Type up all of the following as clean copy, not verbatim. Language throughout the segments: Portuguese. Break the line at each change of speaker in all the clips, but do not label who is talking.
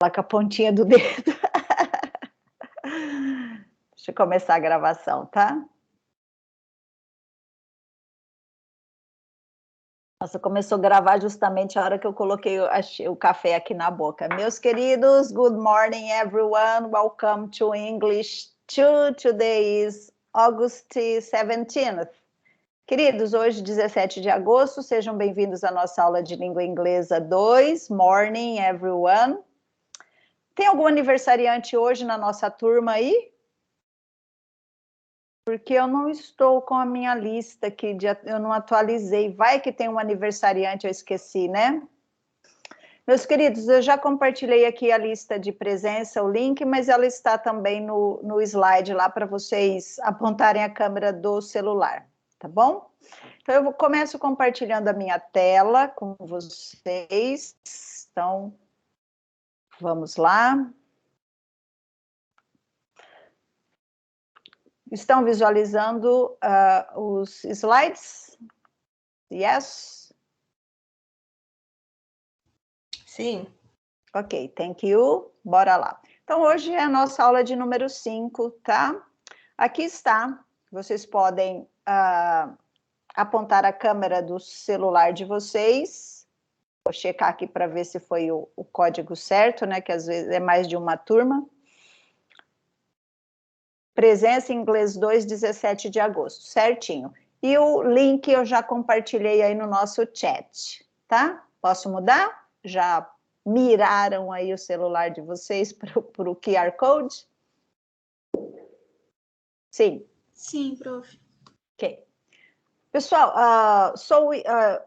Lá com a pontinha do dedo. Deixa eu começar a gravação, tá? Nossa, começou a gravar justamente a hora que eu coloquei o café aqui na boca. Meus queridos, good morning everyone. Welcome to English 2. Today is August 17th. Queridos, hoje 17 de agosto, sejam bem-vindos à nossa aula de língua inglesa 2. Morning everyone. Tem algum aniversariante hoje na nossa turma aí? Porque eu não estou com a minha lista aqui, eu não atualizei. Vai que tem um aniversariante, eu esqueci, né? Meus queridos, eu já compartilhei aqui a lista de presença, o link, mas ela está também no slide lá para vocês apontarem a câmera do celular, tá bom? Então, eu começo compartilhando a minha tela com vocês. Então, vamos lá. Estão visualizando os slides? Yes?
Sim.
Ok, thank you. Bora lá. Então, hoje é a nossa aula de número 5, tá? Aqui está. Vocês podem apontar a câmera do celular de vocês. Vou checar aqui para ver se foi o código certo, né? Que às vezes é mais de uma turma. Presença em inglês 2, 17 de agosto, certinho. E o link eu já compartilhei aí no nosso chat, tá? Posso mudar? Já miraram aí o celular de vocês para o QR Code? Sim.
Sim, prof.
Ok. Pessoal,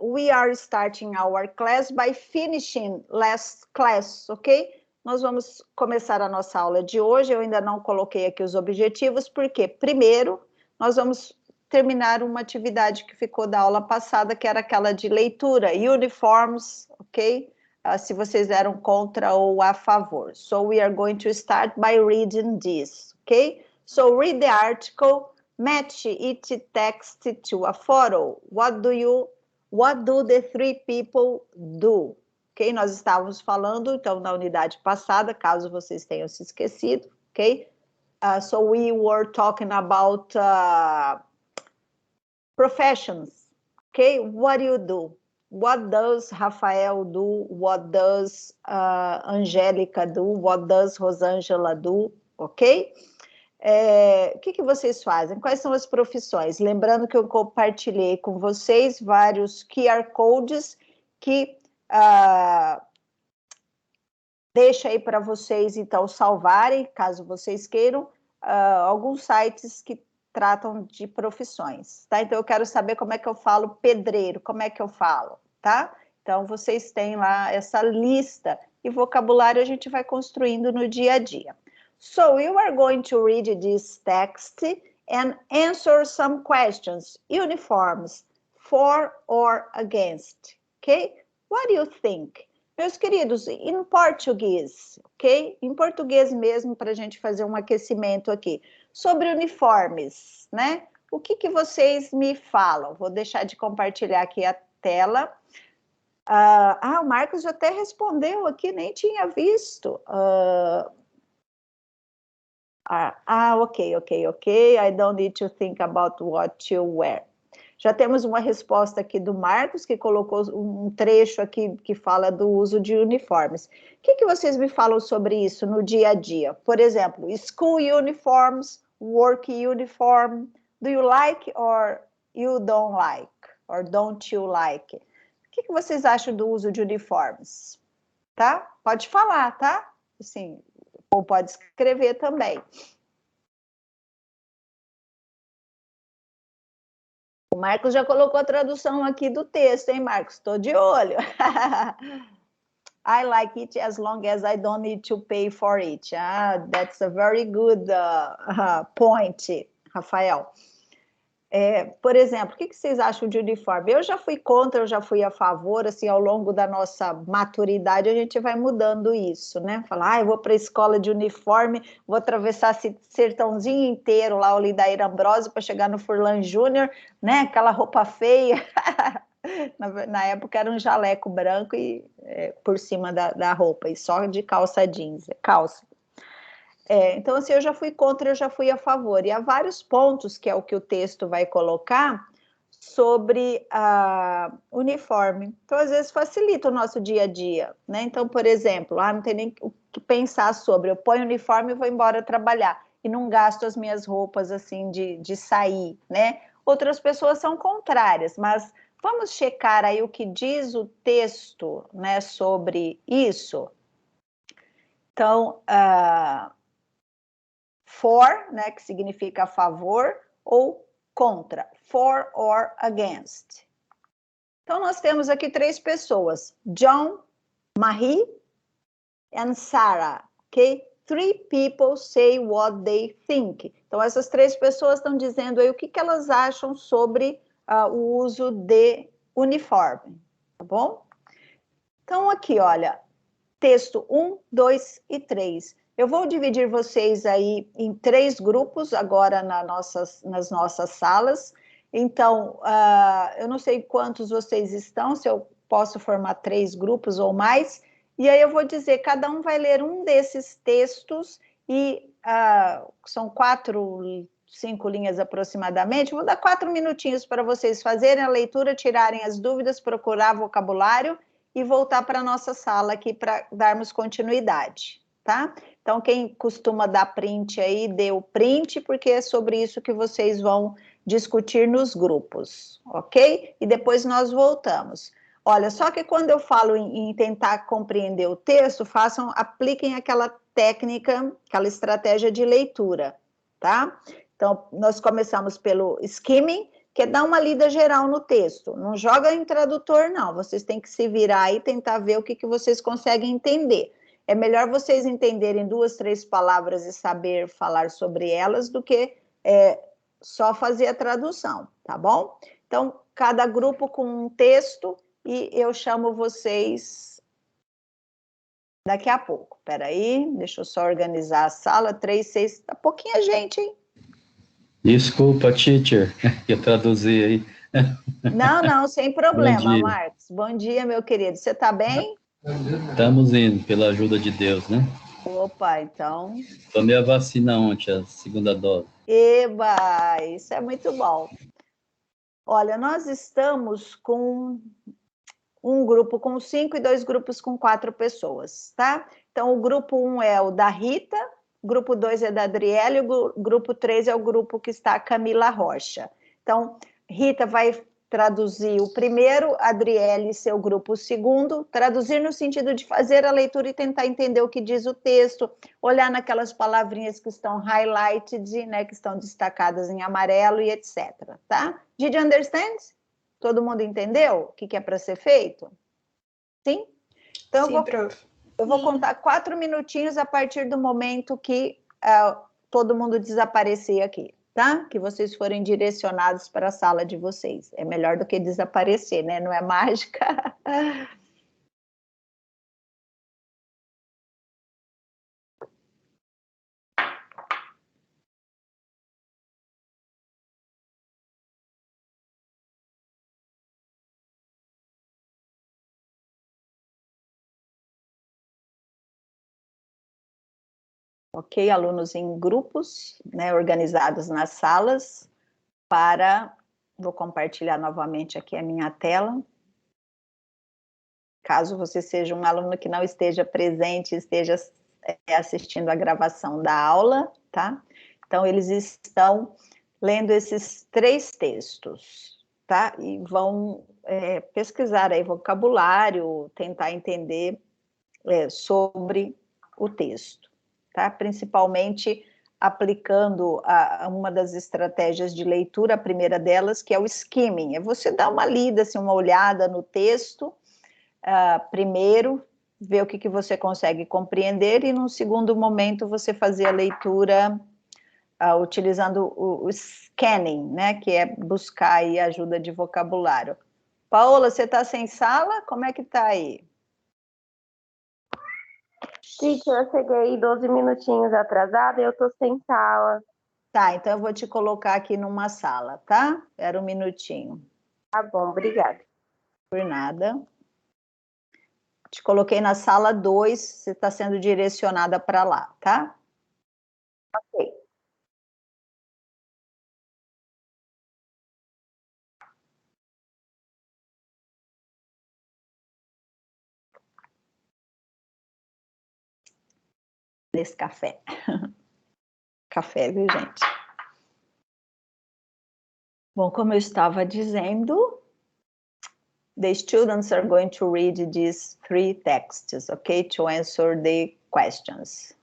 we are starting our class by finishing last class, ok? Nós vamos começar a nossa aula de hoje. Eu ainda não coloquei aqui os objetivos, porque primeiro nós vamos terminar uma atividade que ficou da aula passada, que era aquela de leitura, uniforms, ok? Se vocês eram contra ou a favor. So we are going to start by reading this, ok? So read the article, match each text to a photo. What do the three people do? Ok? Nós estávamos falando, então, na unidade passada, caso vocês tenham se esquecido, ok? So we were talking about professions, okay? What do you do? What does Rafael do? What does Angélica do? What does Rosângela do? Ok? O que vocês fazem? Quais são as profissões? Lembrando que eu compartilhei com vocês vários QR Codes que deixa aí para vocês, então, salvarem, caso vocês queiram, alguns sites que tratam de profissões, tá? Então, eu quero saber como é que eu falo pedreiro, como é que eu falo, tá? Então, vocês têm lá essa lista e vocabulário a gente vai construindo no dia a dia. So, you are going to read this text and answer some questions. Uniforms, for or against, okay? What do you think? Meus queridos, em português, ok? Em português mesmo, para a gente fazer um aquecimento aqui. Sobre uniformes, né? O que vocês me falam? Vou deixar de compartilhar aqui a tela. O Marcos já até respondeu aqui, nem tinha visto. Ok. I don't need to think about what to wear. Já temos uma resposta aqui do Marcos, que colocou um trecho aqui que fala do uso de uniformes. O que vocês me falam sobre isso no dia a dia? Por exemplo, school uniforms, work uniform. Do you like or you don't like? Or don't you like? O que vocês acham do uso de uniformes? Tá? Pode falar, tá? Assim, ou pode escrever também. O Marcos já colocou a tradução aqui do texto, hein, Marcos? Estou de olho. I like it as long as I don't need to pay for it. That's a very good point, Rafael. Por exemplo, o que vocês acham de uniforme? Eu já fui contra, eu já fui a favor, assim, ao longo da nossa maturidade, a gente vai mudando isso, né? Falar, eu vou para a escola de uniforme, vou atravessar esse sertãozinho inteiro lá, o Lidair Ambrosio, para chegar no Furlan Júnior, né? Aquela roupa feia. Na época era um jaleco branco e por cima da roupa, e só de calça jeans, calça. Então, assim, eu já fui contra, eu já fui a favor. E há vários pontos, que é o que o texto vai colocar, sobre uniforme. Então, às vezes, facilita o nosso dia a dia, né? Então, por exemplo, não tem nem o que pensar sobre. Eu ponho o uniforme e vou embora trabalhar. E não gasto as minhas roupas, assim, de sair, né? Outras pessoas são contrárias, mas vamos checar aí o que diz o texto, né, sobre isso. Então, for, né, que significa a favor, ou contra, for or against. Então, nós temos aqui 3 pessoas, John, Marie and Sarah, ok? 3 people say what they think. Então, essas 3 pessoas estão dizendo aí o que elas acham sobre o uso de uniforme, tá bom? Então, aqui, olha, texto 1, 2 e 3. Eu vou dividir vocês aí em 3 grupos agora nas nossas salas. Então, eu não sei quantos vocês estão, se eu posso formar 3 grupos ou mais, e aí eu vou dizer, cada um vai ler um desses textos, e são 4, 5 linhas aproximadamente, vou dar 4 minutinhos para vocês fazerem a leitura, tirarem as dúvidas, procurar vocabulário, e voltar para a nossa sala aqui para darmos continuidade, tá? Então, quem costuma dar print aí, dê o print, porque é sobre isso que vocês vão discutir nos grupos, ok? E depois nós voltamos. Olha, só que quando eu falo em tentar compreender o texto, apliquem aquela técnica, aquela estratégia de leitura, tá? Então, nós começamos pelo skimming, que é dar uma lida geral no texto. Não joga em tradutor, não. Vocês têm que se virar e tentar ver o que vocês conseguem entender. É melhor vocês entenderem 2, 3 palavras e saber falar sobre elas do que só fazer a tradução, tá bom? Então, cada grupo com um texto e eu chamo vocês daqui a pouco. Espera aí, deixa eu só organizar a sala. 3, 6, tá pouquinha gente, hein?
Desculpa, teacher, que eu traduzi aí.
Não, sem problema,
Bom dia.
Marcos. Bom dia, meu querido. Você está bem?
Estamos indo, pela ajuda de Deus, né?
Opa, então.
Tomei a vacina ontem, a 2ª dose.
Eba, isso é muito bom. Olha, nós estamos com um grupo com 5 e 2 grupos com 4 pessoas, tá? Então, o grupo 1 é o da Rita, o grupo 2 é da Adriele, e o grupo 3 é o grupo que está a Camila Rocha. Então, Rita vai traduzir o primeiro, Adriele, seu grupo, o segundo, traduzir no sentido de fazer a leitura e tentar entender o que diz o texto, olhar naquelas palavrinhas que estão highlighted, né, que estão destacadas em amarelo e etc, tá? Did you understand? Todo mundo entendeu o que é para ser feito? Sim? Então,
Sim, prof.
Eu vou contar 4 minutinhos a partir do momento que todo mundo desaparecer aqui, tá? Que vocês forem direcionados para a sala de vocês. É melhor do que desaparecer, né? Não é mágica. Ok, alunos em grupos, né, organizados nas salas, vou compartilhar novamente aqui a minha tela. Caso você seja um aluno que não esteja presente, esteja assistindo a gravação da aula, tá? Então, eles estão lendo esses 3 textos, tá? E vão pesquisar aí vocabulário, tentar entender sobre o texto, tá? Principalmente aplicando uma das estratégias de leitura, a primeira delas, que é o skimming. É você dar uma lida, assim, uma olhada no texto, primeiro, ver o que você consegue compreender, e num segundo momento você fazer a leitura utilizando o scanning, né, que é buscar aí ajuda de vocabulário. Paola, você está sem sala? Como é que está aí?
Teacher, eu cheguei 12 minutinhos atrasada e eu tô sem sala.
Tá, então eu vou te colocar aqui numa sala, tá? Era um minutinho.
Tá bom, obrigada.
Por nada. Te coloquei na sala 2, você está sendo direcionada para lá, tá?
Ok.
Nesse café. Café, viu, gente? Bom, como eu estava dizendo, the students are going to read these 3 texts, okay, to answer the questions.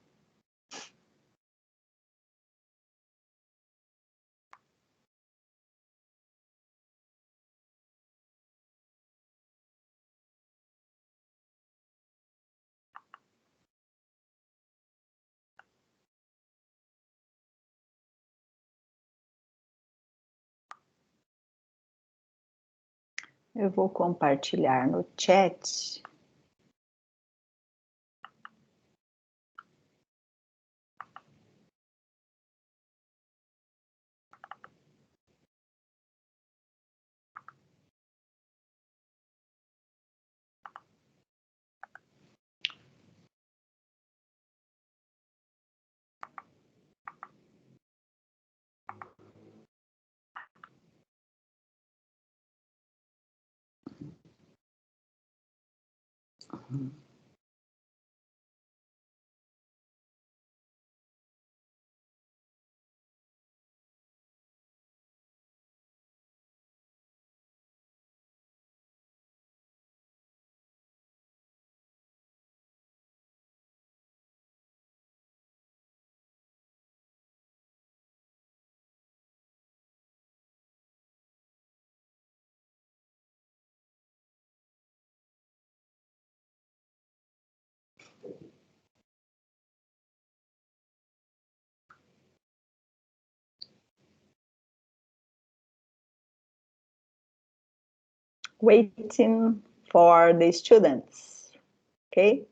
Eu vou compartilhar no chat. Waiting for the students, okay?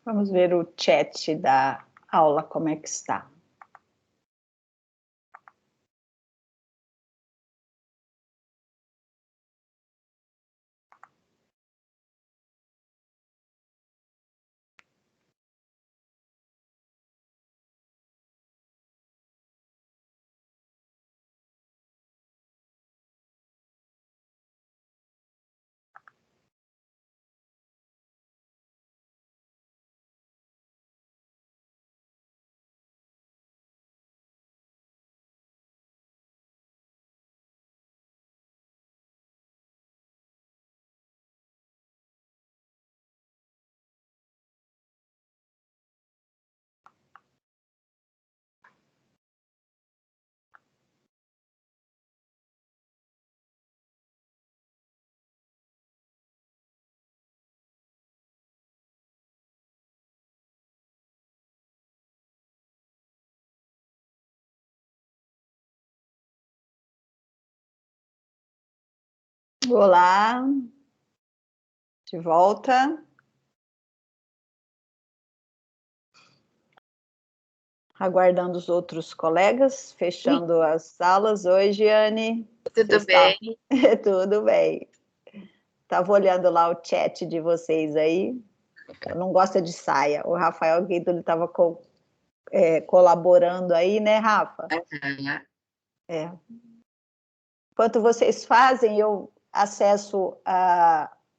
Vamos ver o chat da aula, como é que está. Olá, de volta. Aguardando os outros colegas, fechando as salas. Oi, Giane.
Tudo bem?
Tudo bem. Estava olhando lá o chat de vocês aí. Não gosta de saia. O Rafael Guido estava colaborando aí, né, Rafa? É. Enquanto vocês fazem, eu acesso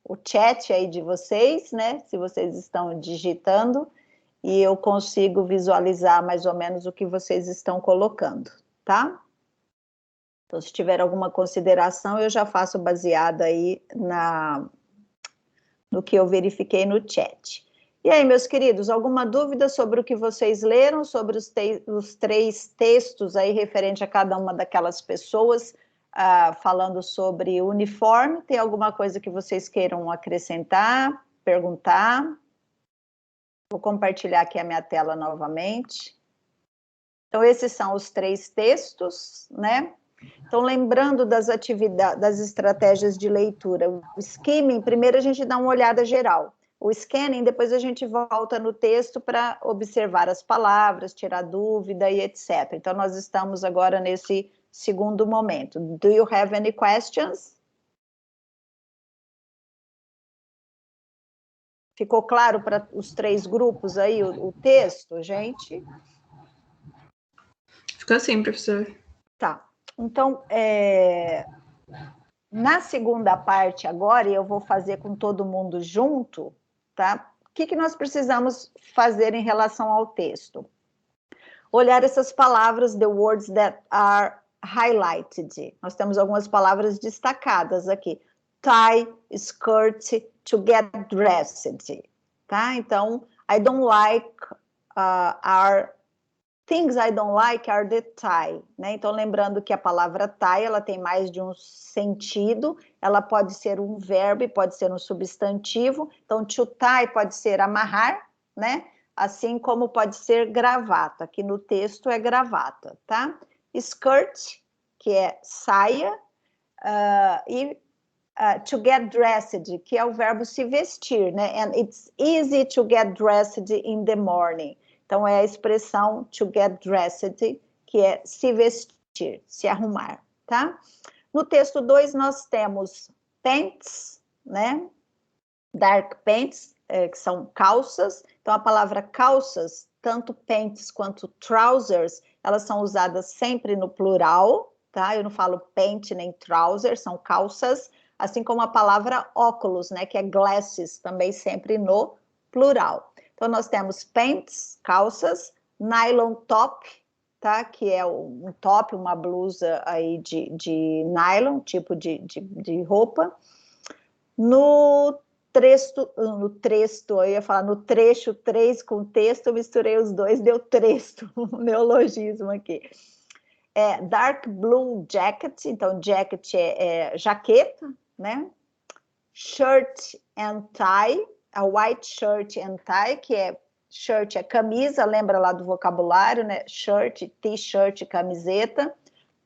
o chat aí de vocês, né? Se vocês estão digitando, e eu consigo visualizar mais ou menos o que vocês estão colocando, tá? Então, se tiver alguma consideração, eu já faço baseado aí no que eu verifiquei no chat. E aí, meus queridos, alguma dúvida sobre o que vocês leram, sobre os 3 textos aí referente a cada uma daquelas pessoas falando sobre uniforme. Tem alguma coisa que vocês queiram acrescentar, perguntar? Vou compartilhar aqui a minha tela novamente. Então, esses são os 3 textos, né? Então, lembrando das atividades, das estratégias de leitura. O skimming, primeiro a gente dá uma olhada geral. O scanning, depois a gente volta no texto para observar as palavras, tirar dúvida e etc. Então, nós estamos agora nesse segundo momento. Do you have any questions? Ficou claro para os 3 grupos aí o texto, gente?
Ficou assim, professor.
Tá. Então, na segunda parte agora, e eu vou fazer com todo mundo junto, tá? O que nós precisamos fazer em relação ao texto? Olhar essas palavras, the words that are highlighted. Nós temos algumas palavras destacadas aqui. Tie, skirt, to get dressed, tá? Então, I don't like things I don't like are the tie, né? Então, lembrando que a palavra tie, ela tem mais de um sentido, ela pode ser um verbo, pode ser um substantivo, então, to tie pode ser amarrar, né? Assim como pode ser gravata, aqui no texto é gravata, tá? Skirt, que é saia, e to get dressed, que é o verbo se vestir, né? And it's easy to get dressed in the morning. Então, é a expressão to get dressed, que é se vestir, se arrumar, tá? No texto 2, nós temos pants, né? Dark pants, que são calças. Então, a palavra calças, tanto pants quanto trousers, elas são usadas sempre no plural, tá? Eu não falo pant nem trouser, são calças, assim como a palavra óculos, né? Que é glasses, também sempre no plural. Então, nós temos pants, calças, nylon top, tá? Que é um top, uma blusa aí de nylon, tipo de roupa. No trecho 3 com texto, eu misturei os dois, deu tresto, um neologismo aqui. Dark blue jacket, então jacket é jaqueta, né? Shirt and tie, a white shirt and tie, que shirt é camisa, lembra lá do vocabulário, né? Shirt, t-shirt, camiseta.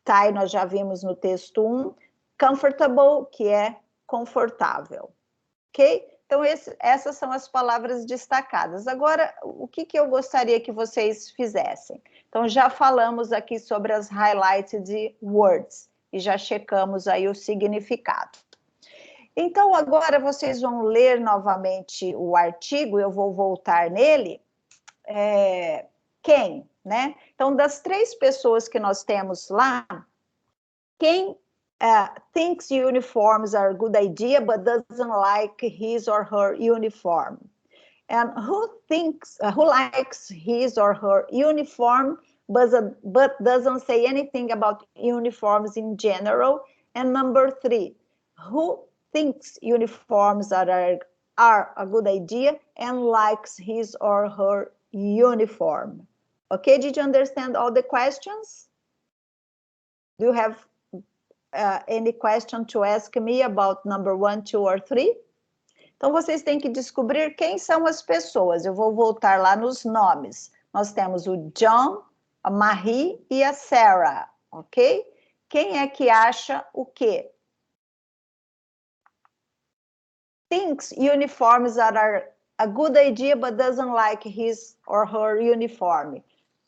Tie nós já vimos no texto 1. Comfortable, que é confortável. Ok? Então, essas são as palavras destacadas. Agora, o que eu gostaria que vocês fizessem? Então, já falamos aqui sobre as highlighted words e já checamos aí o significado. Então, agora vocês vão ler novamente o artigo, eu vou voltar nele. Quem, né? Então, das 3 pessoas que nós temos lá, quem thinks uniforms are a good idea, but doesn't like his or her uniform? And who likes his or her uniform, but doesn't say anything about uniforms in general? And number 3, who thinks uniforms are a good idea and likes his or her uniform? Okay, did you understand all the questions? Do you have any question to ask me about number 1, 2 or 3? Então, vocês têm que descobrir quem são as pessoas. Eu vou voltar lá nos nomes. Nós temos o John, a Marie e a Sarah, ok? Quem é que acha o quê? Thinks uniforms are a good idea, but doesn't like his or her uniform.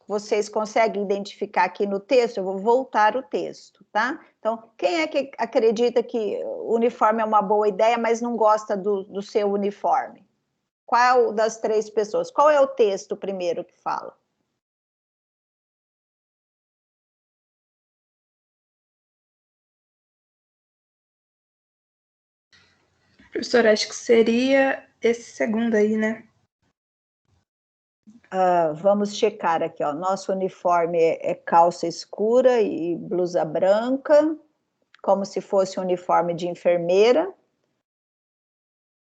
Vocês conseguem identificar aqui no texto? Eu vou voltar o texto, tá? Então, quem é que acredita que o uniforme é uma boa ideia, mas não gosta do seu uniforme? Qual das 3 pessoas? Qual é o texto primeiro que fala?
Professor, acho que seria esse segundo aí, né?
Vamos checar aqui, ó. Nosso uniforme é calça escura e blusa branca, como se fosse um uniforme de enfermeira.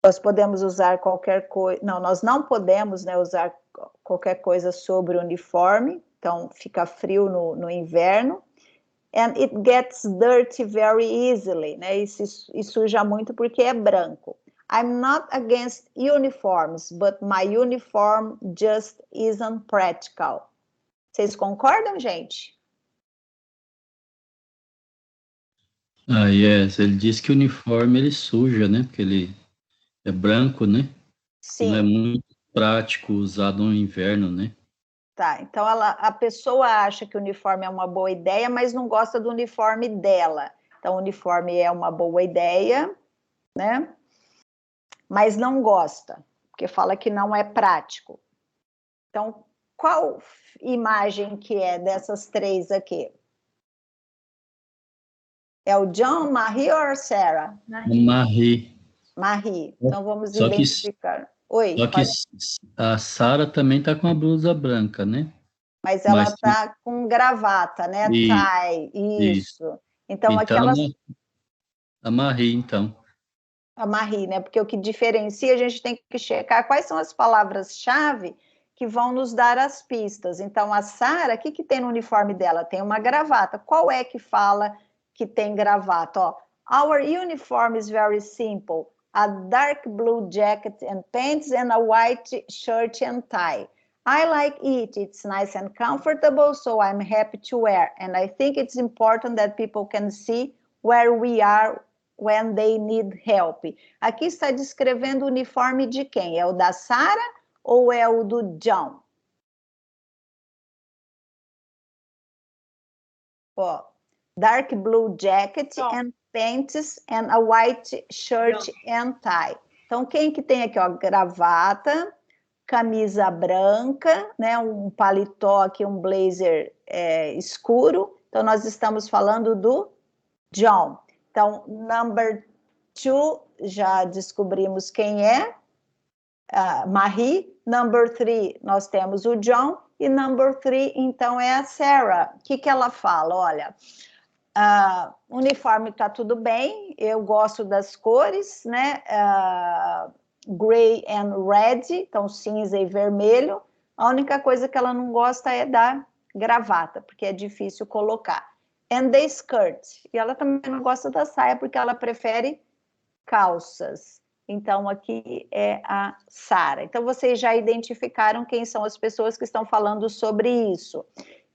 Nós podemos usar qualquer coisa... Não, nós não podemos, né, usar qualquer coisa sobre o uniforme, então fica frio no inverno. And it gets dirty very easily, né? E suja muito porque é branco. I'm not against uniforms, but my uniform just isn't practical. Vocês concordam, gente?
Yes. Ele diz que o uniforme ele suja, né? Porque ele é branco, né? E não é
Sim.
muito prático usado no inverno, né?
Tá, então a pessoa acha que o uniforme é uma boa ideia, mas não gosta do uniforme dela. Então, o uniforme é uma boa ideia, né? Mas não gosta, porque fala que não é prático. Então, qual imagem que é dessas três aqui? É o John, Marie ou Sarah?
Marie.
Marie. Então, vamos
Só que,
identificar. Oi,
só que
pode...
a Sara também tá com a blusa branca, né?
Mas ela
Mas
está com gravata, né?
e,
Tie,
e
isso. Então,
então
aquelas...
a Marie, então.
A Marie, né? Porque o que diferencia, a gente tem que checar quais são as palavras-chave que vão nos dar as pistas. Então, a Sara, o que, que tem no uniforme dela? Tem uma gravata. Qual é que fala que tem gravata? Ó, our uniform is very simple. A dark blue jacket and pants and a white shirt and tie. I like it. It's nice and comfortable, so I'm happy to wear. And I think it's important that people can see where we are when they need help. Aqui está descrevendo o uniforme de quem? É o da Sara ou é o do John? Ó, dark blue jacket and pants and a white shirt and tie. Então, quem que tem aqui, ó, gravata, camisa branca, né, um paletó aqui, um blazer escuro. Então, nós estamos falando do John. Então, number 2, já descobrimos quem é, Marie. Number 3, nós temos o John. E number 3, então, é a Sarah. O que, que ela fala? Olha, uniforme está tudo bem, eu gosto das cores, né? Gray and red, então cinza e vermelho. A única coisa que ela não gosta é da gravata, porque é difícil colocar. And the skirt. E ela também não gosta da saia, porque ela prefere calças. Então, aqui é a Sara. Então, vocês já identificaram quem são as pessoas que estão falando sobre isso.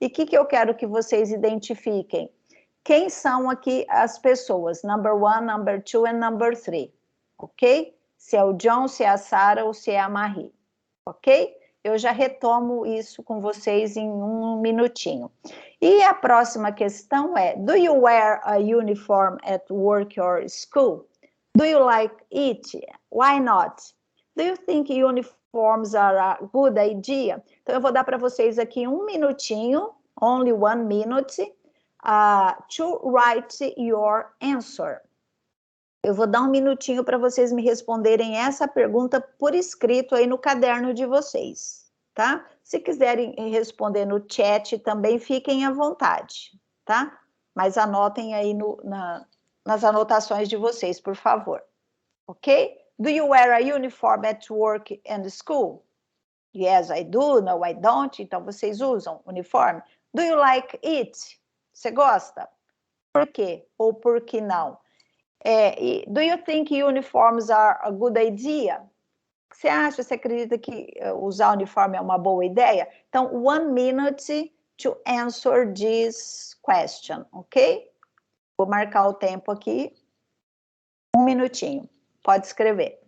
E o que eu quero que vocês identifiquem? Quem são aqui as pessoas? Number 1, number 2 and number 3. Ok? Se é o John, se é a Sara ou se é a Marie. Ok? Eu já retomo isso com vocês em um minutinho. E a próxima questão é: do you wear a uniform at work or school? Do you like it? Why not? Do you think uniforms are a good idea? Então, eu vou dar para vocês aqui um minutinho, only 1 minute, to write your answer. Eu vou dar um minutinho para vocês me responderem essa pergunta por escrito aí no caderno de vocês, tá? Se quiserem responder no chat também, fiquem à vontade, tá? Mas anotem aí nas anotações de vocês, por favor. Ok? Do you wear a uniform at work and school? Yes, I do. No, I don't. Então, vocês usam uniforme. Do you like it? Você gosta? Por quê? Ou por que não? Do you think uniforms are a good idea? Você acha, você acredita que usar uniforme é uma boa ideia? Então, 1 minute to answer this question, ok? Vou marcar o tempo aqui. 1 minutinho. Pode escrever.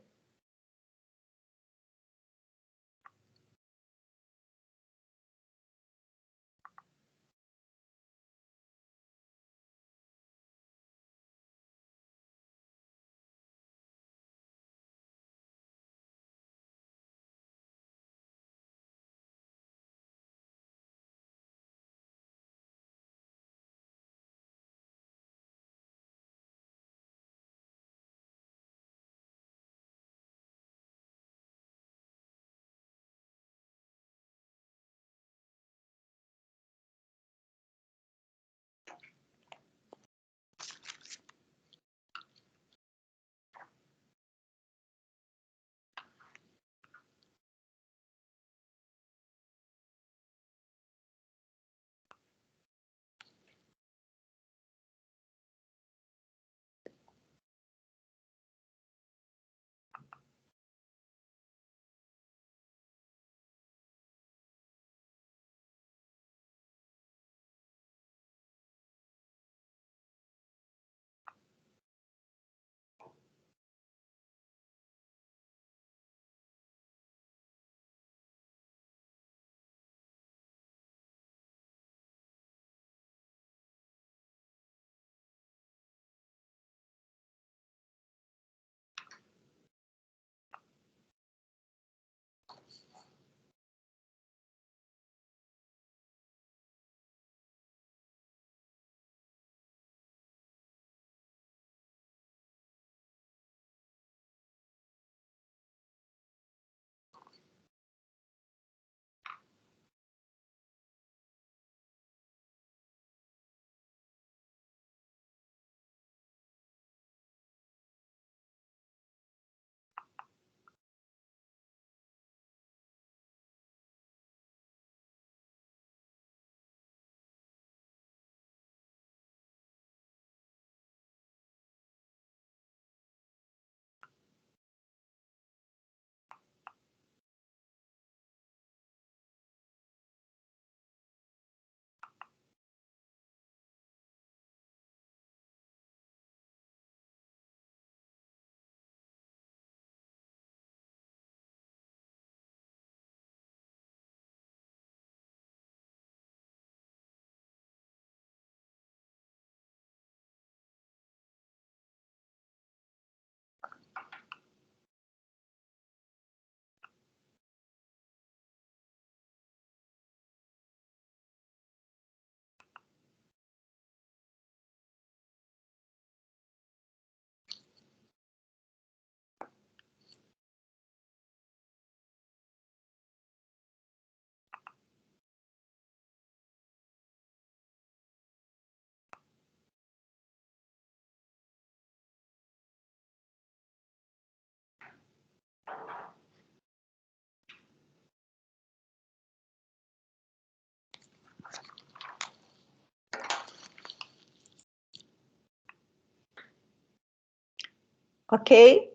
Ok?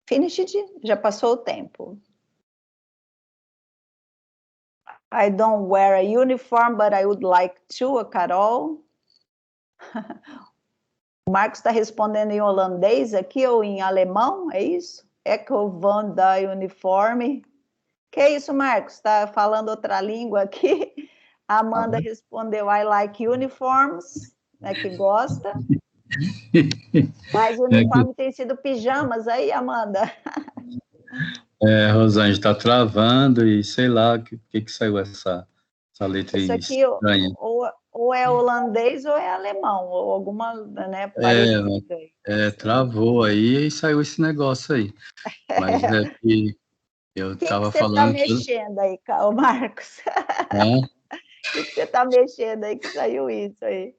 Finished? Já passou o tempo. I don't wear a uniform, but I would like to, a Carol. O Marcos está respondendo em holandês aqui ou em alemão, é isso? Echo van da uniforme. Que isso, Marcos? Está falando outra língua aqui? A Amanda respondeu, I like uniforms, né, que gosta. Mas o uniforme tem sido pijamas aí, Amanda?
Rosângela, está travando e sei lá o que saiu essa letra
Isso aqui
estranha.
ou é holandês ou é alemão, ou alguma, né, parecida aí.
Travou aí e saiu esse negócio aí. Mas é que eu estava
você está
falando que...
mexendo aí, Marcos? O que você está mexendo aí que saiu isso aí?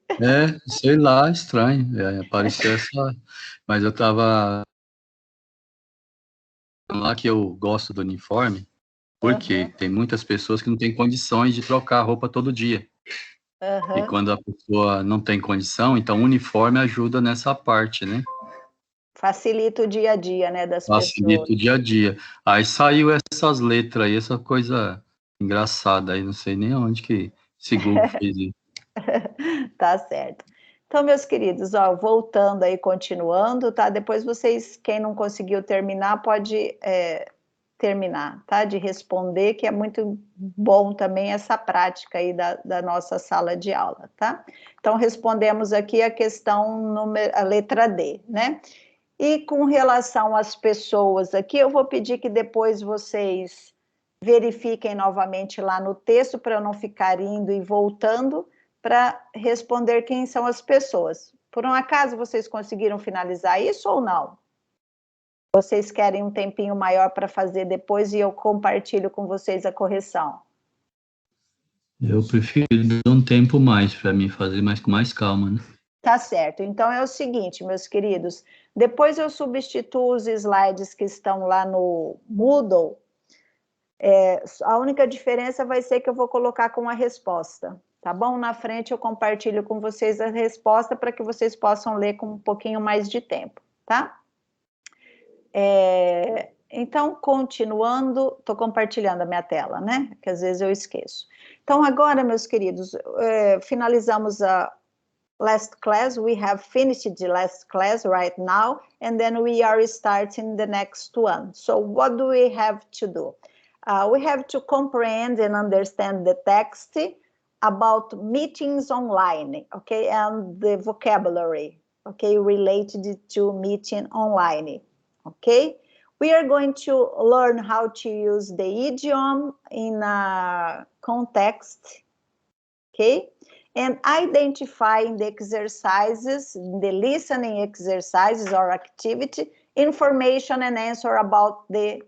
Sei lá, estranho. Apareceu essa... Mas eu estava lá que eu gosto do uniforme, porque tem muitas pessoas que não têm condições de trocar a roupa todo dia. E quando a pessoa não tem condição, então o uniforme ajuda nessa parte, né?
Facilita o dia a dia, né, das
Facilita
pessoas.
o dia a dia. Aí saiu essas letras aí, essa coisa engraçada aí, não sei nem onde que esse Google fez isso.
Tá certo. Então, meus queridos, ó, voltando aí, continuando, tá? Depois vocês, quem não conseguiu terminar, pode terminar, tá? De responder, que é muito bom também essa prática aí da nossa sala de aula, tá? Então, respondemos aqui a questão, a letra D, né? E com relação às pessoas aqui, eu vou pedir que depois vocês verifiquem novamente lá no texto, para eu não ficar indo e voltando, para responder quem são as pessoas. Por um acaso vocês conseguiram finalizar isso ou não? Vocês querem um tempinho maior para fazer depois e eu compartilho com vocês a correção?
Eu prefiro dar um tempo mais para mim fazer, mas com mais calma, né?
Tá certo. Então é o seguinte, meus queridos, depois eu substituo os slides que estão lá no Moodle. A única diferença vai ser que eu vou colocar com a resposta, tá bom? Na frente eu compartilho com vocês a resposta para que vocês possam ler com um pouquinho mais de tempo, tá? Então, continuando, estou compartilhando a minha tela, né? Que às vezes eu esqueço. Então, agora, meus queridos, finalizamos a last class. We have finished the last class right now, and then we are starting the next one. So, what do we have to do? We have to comprehend and understand the text about meetings online, okay, and the vocabulary, okay, related to meeting online, okay. We are going to learn how to use the idiom in a context, okay, and identifying the exercises, the listening exercises or activity, information and answer about the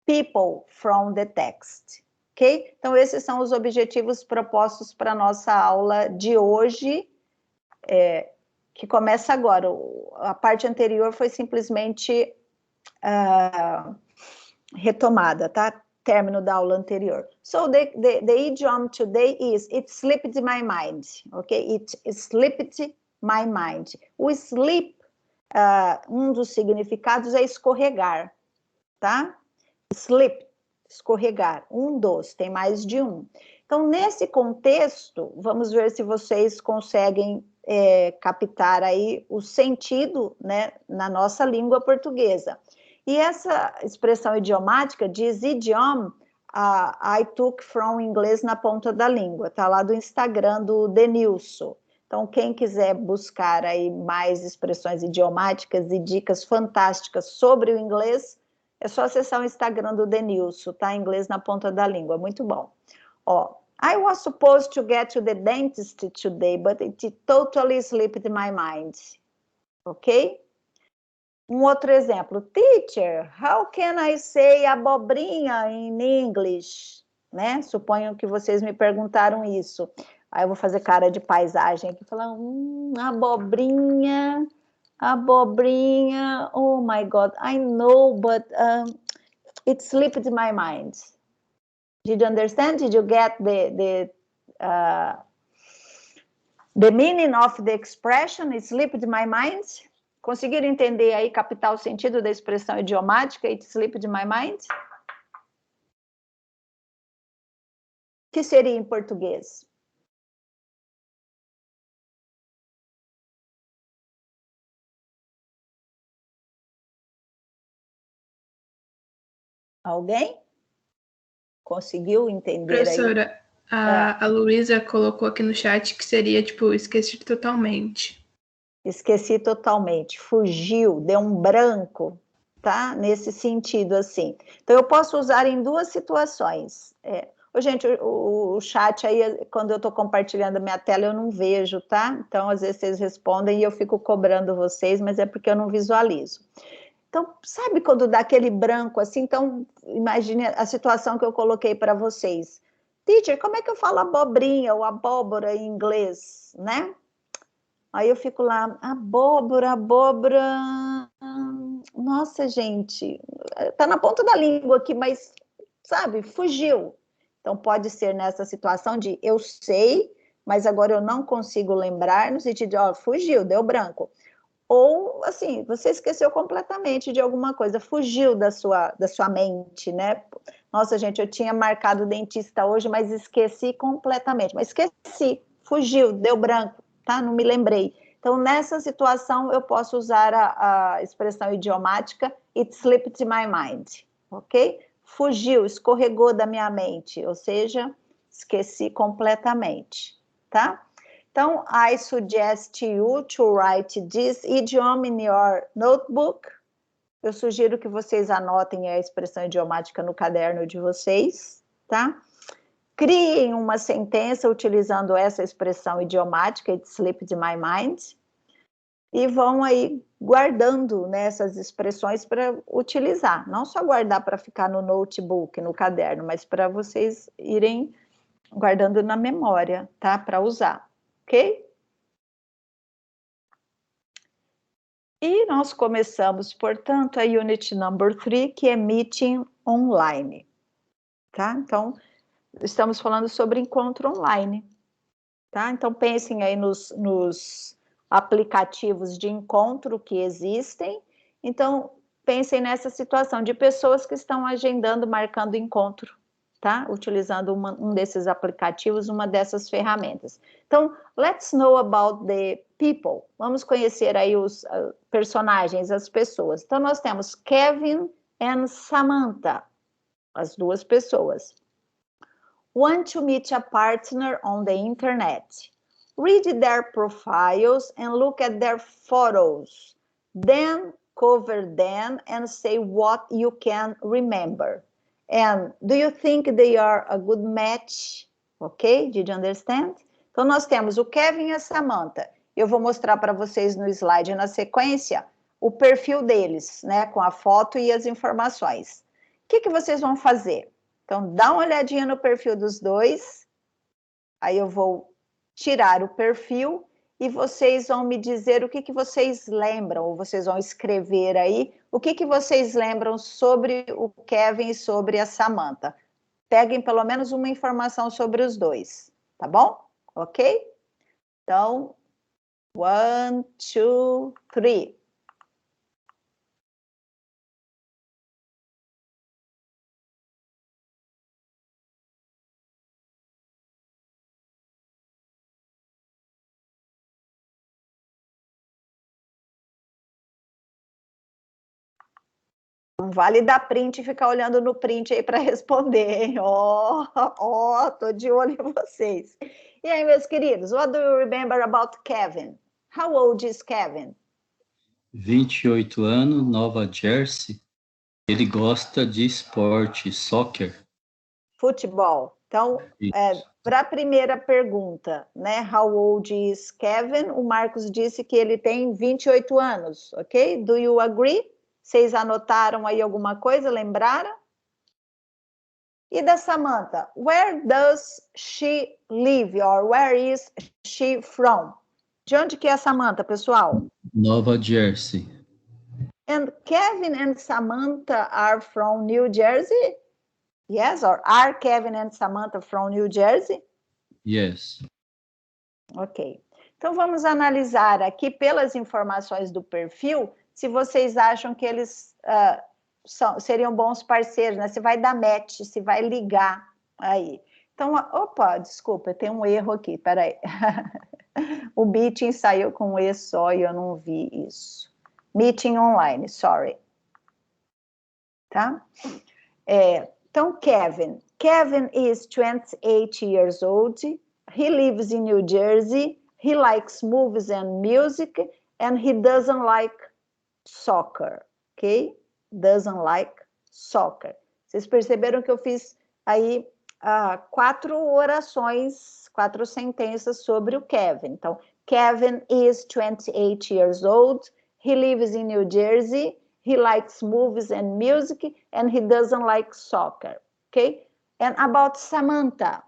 people from the text, ok? Então, esses são os objetivos propostos para a nossa aula de hoje, que começa agora. A parte anterior foi simplesmente retomada, tá? Término da aula anterior. So, the idiom today is, it slipped my mind, ok? It slipped my mind. O slip, um dos significados é escorregar, tá? Slip, escorregar, um dos, tem mais de um. Então, nesse contexto, vamos ver se vocês conseguem captar aí o sentido, né, na nossa língua portuguesa. E essa expressão idiomática diz idiom, I took from inglês na ponta da língua, tá lá do Instagram do Denilson. Então, quem quiser buscar aí mais expressões idiomáticas e dicas fantásticas sobre o inglês, é só acessar o Instagram do Denilson, tá? Inglês na ponta da língua, muito bom. Ó, I was supposed to get to the dentist today, but it totally slipped my mind. Ok? Um outro exemplo. Teacher, how can I say abobrinha in English? Né? Suponho que vocês me perguntaram isso. Aí eu vou fazer cara de paisagem aqui, falar, abobrinha... Abobrinha, oh my God, I know, but it slipped my mind. Did you understand? Did you get the The meaning of the expression slipped my mind. Conseguiram entender aí, captar o sentido da expressão idiomática, it slipped my mind? O que seria em português? Alguém? Conseguiu entender
Professora,
aí?
a Luísa colocou aqui no chat que seria, tipo, esqueci totalmente.
Esqueci totalmente, fugiu, deu um branco, tá? Nesse sentido, assim. Então, eu posso usar em duas situações. Gente, o chat aí, quando eu estou compartilhando a minha tela, eu não vejo, tá? Então, às vezes, vocês respondem e eu fico cobrando vocês, mas é porque eu não visualizo. Então, sabe quando dá aquele branco assim? Então, imagine a situação que eu coloquei para vocês. Teacher, como é que eu falo abobrinha ou abóbora em inglês, né? Aí eu fico lá, abóbora. Nossa, gente, tá na ponta da língua aqui, mas, sabe, fugiu. Então, pode ser nessa situação de eu sei, mas agora eu não consigo lembrar, no sentido de, ó, fugiu, deu branco. Ou, assim, você esqueceu completamente de alguma coisa, fugiu da sua mente, né? Nossa, gente, eu tinha marcado o dentista hoje, mas esqueci completamente. Mas esqueci, fugiu, deu branco, tá? Não me lembrei. Então, nessa situação, eu posso usar a expressão idiomática, it slipped my mind, ok? Fugiu, escorregou da minha mente, ou seja, esqueci completamente, tá? Então, I suggest you to write this idiom in your notebook. Eu sugiro que vocês anotem a expressão idiomática no caderno de vocês, tá? Criem uma sentença utilizando essa expressão idiomática, it slipped my mind, e vão aí guardando, né, essas expressões para utilizar. Não só guardar para ficar no notebook, no caderno, mas para vocês irem guardando na memória, tá? Para usar, ok? E nós começamos, portanto, a unit number 3, que é meeting online, tá? Então, estamos falando sobre encontro online, tá? Então, pensem aí nos aplicativos de encontro que existem. Então, pensem nessa situação de pessoas que estão agendando, marcando encontro, tá? Utilizando um desses aplicativos, uma dessas ferramentas. Então, let's know about the people. Vamos conhecer aí os personagens, as pessoas. Então, nós temos Kevin and Samantha, as duas pessoas. Want to meet a partner on the internet. Read their profiles and look at their photos. Then cover them and say what you can remember. And do you think they are a good match? Ok? Did you understand? Então, nós temos o Kevin e a Samantha. Eu vou mostrar para vocês no slide, na sequência, o perfil deles, né? Com a foto e as informações. O que vocês vão fazer? Então, dá uma olhadinha no perfil dos dois. Aí eu vou tirar o perfil e vocês vão me dizer o que vocês lembram, ou vocês vão escrever aí, o que vocês lembram sobre o Kevin e sobre a Samantha. Peguem pelo menos uma informação sobre os dois, tá bom? Ok? Então, 1, 2, 3. Não vale dar print e ficar olhando no print aí para responder, hein? Tô de olho em vocês. E aí, meus queridos, what do you remember about Kevin? How old is Kevin?
28 anos, Nova Jersey. Ele gosta de esporte, soccer.
Futebol. Então, para a primeira pergunta, né? How old is Kevin? O Marcos disse que ele tem 28 anos, ok? Do you agree? Vocês anotaram aí alguma coisa, lembraram? E da Samantha, where does she live? Or where is she from? De onde que é a Samantha, pessoal?
Nova Jersey.
And Kevin and Samantha are from New Jersey? Yes, or are Kevin and Samantha from New Jersey?
Yes.
Ok. Então, vamos analisar aqui, pelas informações do perfil, se vocês acham que eles seriam bons parceiros, né? Se vai dar match, se vai ligar aí. Então, opa, desculpa, tem um erro aqui, peraí. O meeting saiu com um E só e eu não vi isso. Meeting online, sorry. Tá? Então, Kevin. Kevin is 28 years old. He lives in New Jersey. He likes movies and music. And he doesn't like soccer. Ok? Doesn't like soccer. Vocês perceberam que eu fiz aí 4 orações, 4 sentenças sobre o Kevin. Então, Kevin is 28 years old. He lives in New Jersey. He likes movies and music, and he doesn't like soccer. Okay? And about Samantha,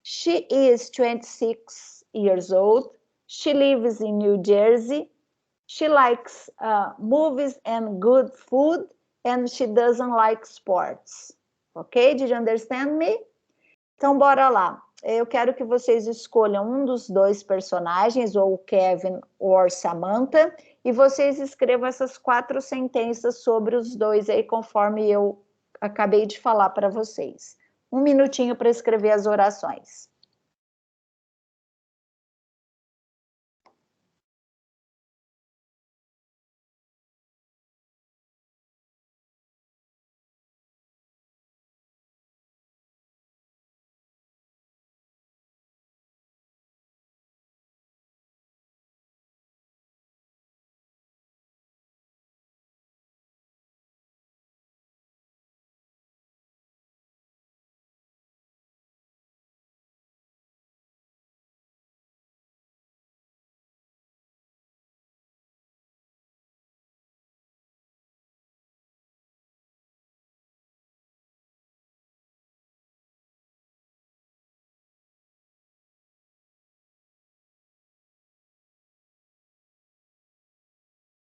she is 26 years old. She lives in New Jersey. She likes movies and good food, and she doesn't like sports. Okay? Did you understand me? Então, bora lá. Eu quero que vocês escolham um dos 2 personagens, ou Kevin ou Samantha, e vocês escrevam essas 4 sentenças sobre os 2 aí, conforme eu acabei de falar para vocês. 1 minutinho para escrever as orações.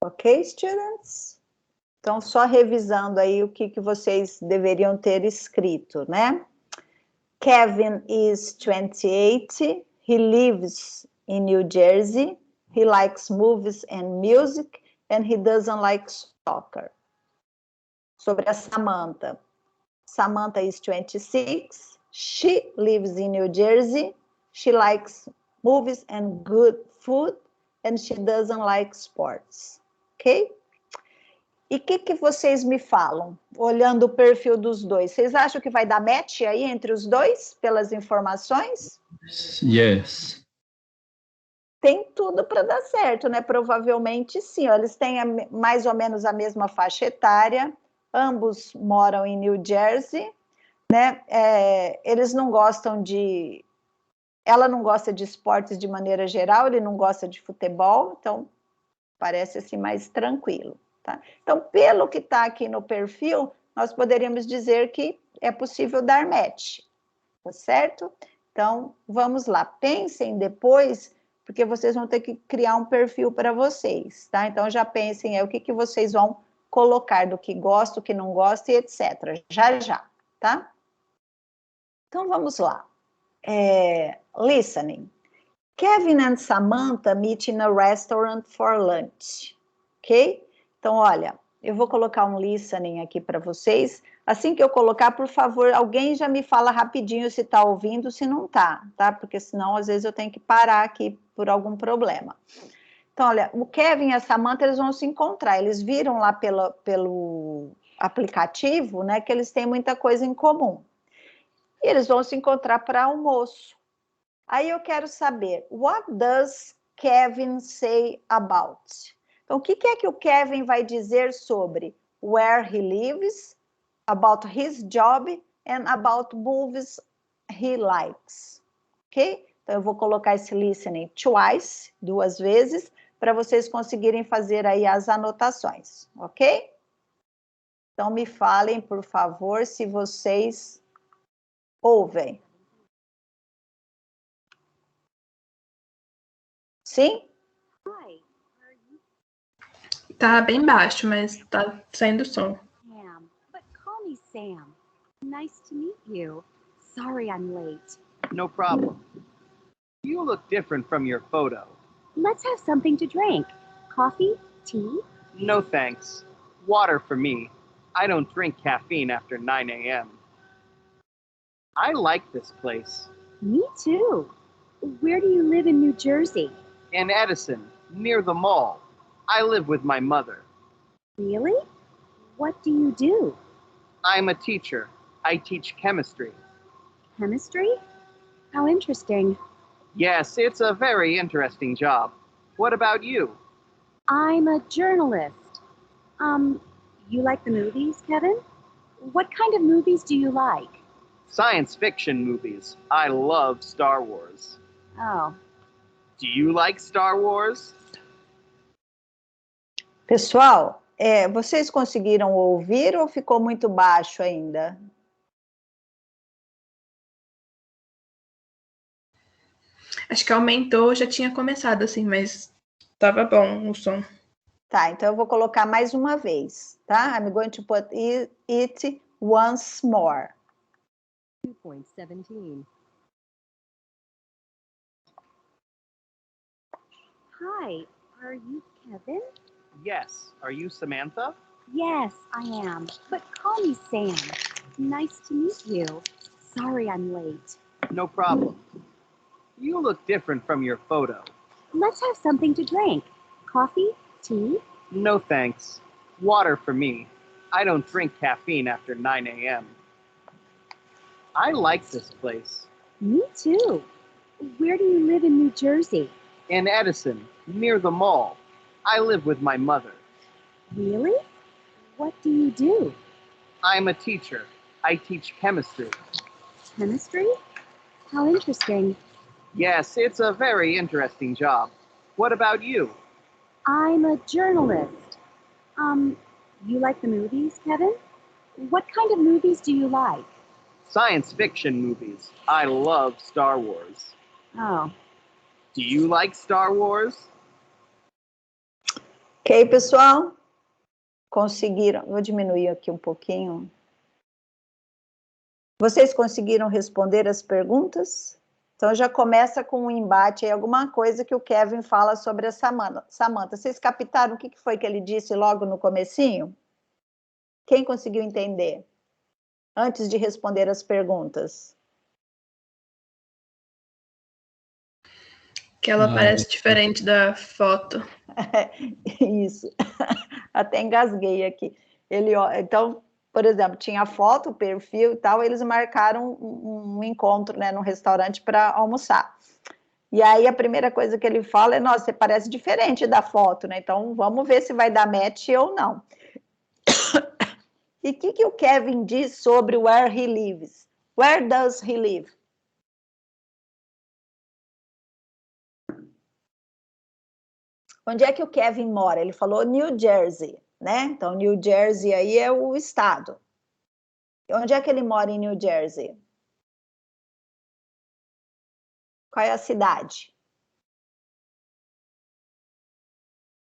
Ok, students? Então, só revisando aí o que vocês deveriam ter escrito, né? Kevin is 28. He lives in New Jersey. He likes movies and music, and he doesn't like soccer. Sobre a Samantha. Samantha is 26. She lives in New Jersey. She likes movies and good food, and she doesn't like sports. Ok? E o que vocês me falam, olhando o perfil dos 2? Vocês acham que vai dar match aí entre os 2, pelas informações?
Yes.
Tem tudo para dar certo, né? Provavelmente sim. Eles têm mais ou menos a mesma faixa etária, ambos moram em New Jersey, né? Eles não gostam de... Ela não gosta de esportes de maneira geral, ele não gosta de futebol, então parece assim mais tranquilo. Tá? Então, pelo que está aqui no perfil, nós poderíamos dizer que é possível dar match, tá certo? Então, vamos lá, pensem depois, porque vocês vão ter que criar um perfil para vocês, tá? Então, já pensem aí o que vocês vão colocar do que gosta, o que não gosta e etc. Já, tá? Então, vamos lá. Listening. Kevin and Samantha meet in a restaurant for lunch, ok? Então, olha, eu vou colocar um listening aqui para vocês. Assim que eu colocar, por favor, alguém já me fala rapidinho se está ouvindo, se não está, tá? Porque senão, às vezes, eu tenho que parar aqui por algum problema. Então, olha, o Kevin e a Samantha, eles vão se encontrar. Eles viram lá pelo aplicativo, né, que eles têm muita coisa em comum. E eles vão se encontrar para almoço. Aí eu quero saber, what does Kevin say about? Então, o que é que o Kevin vai dizer sobre where he lives, about his job, and about movies he likes? Ok? Então, eu vou colocar esse listening twice, 2 vezes, para vocês conseguirem fazer aí as anotações, ok? Então, me falem, por favor, se vocês ouvem. Sim?
Tá bem baixo, mas tá saindo som.
Sam, but call me Sam. Nice to meet you. Sorry I'm late.
No problem. You look different from your photo.
Let's have something to drink. Coffee? Tea?
No thanks. Water for me. I don't drink caffeine after 9 a.m. I like this place.
Me too. Where do you live in New Jersey?
In Edison, near the mall. I live with my mother.
Really? What do you do?
I'm a teacher. I teach chemistry.
Chemistry? How interesting.
Yes, it's a very interesting job. What about you?
I'm a journalist. You like the movies, Kevin? What kind of movies do you like?
Science fiction movies. I love Star Wars.
Oh,
Do you like Star Wars?
Pessoal, vocês conseguiram ouvir ou ficou muito baixo ainda?
Acho que aumentou, já tinha começado assim, mas tava bom o som.
Tá, então eu vou colocar mais uma vez, tá? I'm going to put it once more.
2.17. Hi, are you Kevin?
Yes. Are you Samantha?
Yes, I am. But call me Sam. Nice to meet you. Sorry I'm late.
No problem. You look different from your photo.
Let's have something to drink. Coffee? Tea?
No thanks. Water for me. I don't drink caffeine after 9 a.m. I like this place.
Me too. Where do you live in New Jersey?
In Edison, near the mall. I live with my mother.
Really? What do you do?
I'm a teacher. I teach chemistry.
Chemistry? How interesting.
Yes, it's a very interesting job. What about you?
I'm a journalist. You like the movies, Kevin? What kind of movies do you like?
Science fiction movies. I love Star Wars.
Oh,
Do you like Star Wars?
Ok, pessoal? Conseguiram? Vou diminuir aqui um pouquinho. Vocês conseguiram responder as perguntas? Então já começa com um embate aí, alguma coisa que o Kevin fala sobre a Samantha. Vocês captaram o que foi que ele disse logo no comecinho? Quem conseguiu entender? Antes de responder as perguntas.
Que ela parece diferente da foto.
Isso. Até engasguei aqui. Então, por exemplo, tinha a foto, o perfil e tal, eles marcaram um encontro, né, num restaurante para almoçar. E aí a primeira coisa que ele fala é, nossa, você parece diferente da foto, né? Então vamos ver se vai dar match ou não. E o que o Kevin diz sobre where he lives? Where does he live? Onde é que o Kevin mora? Ele falou New Jersey, né? Então, New Jersey aí é o estado. Onde é que ele mora em New Jersey? Qual é a cidade?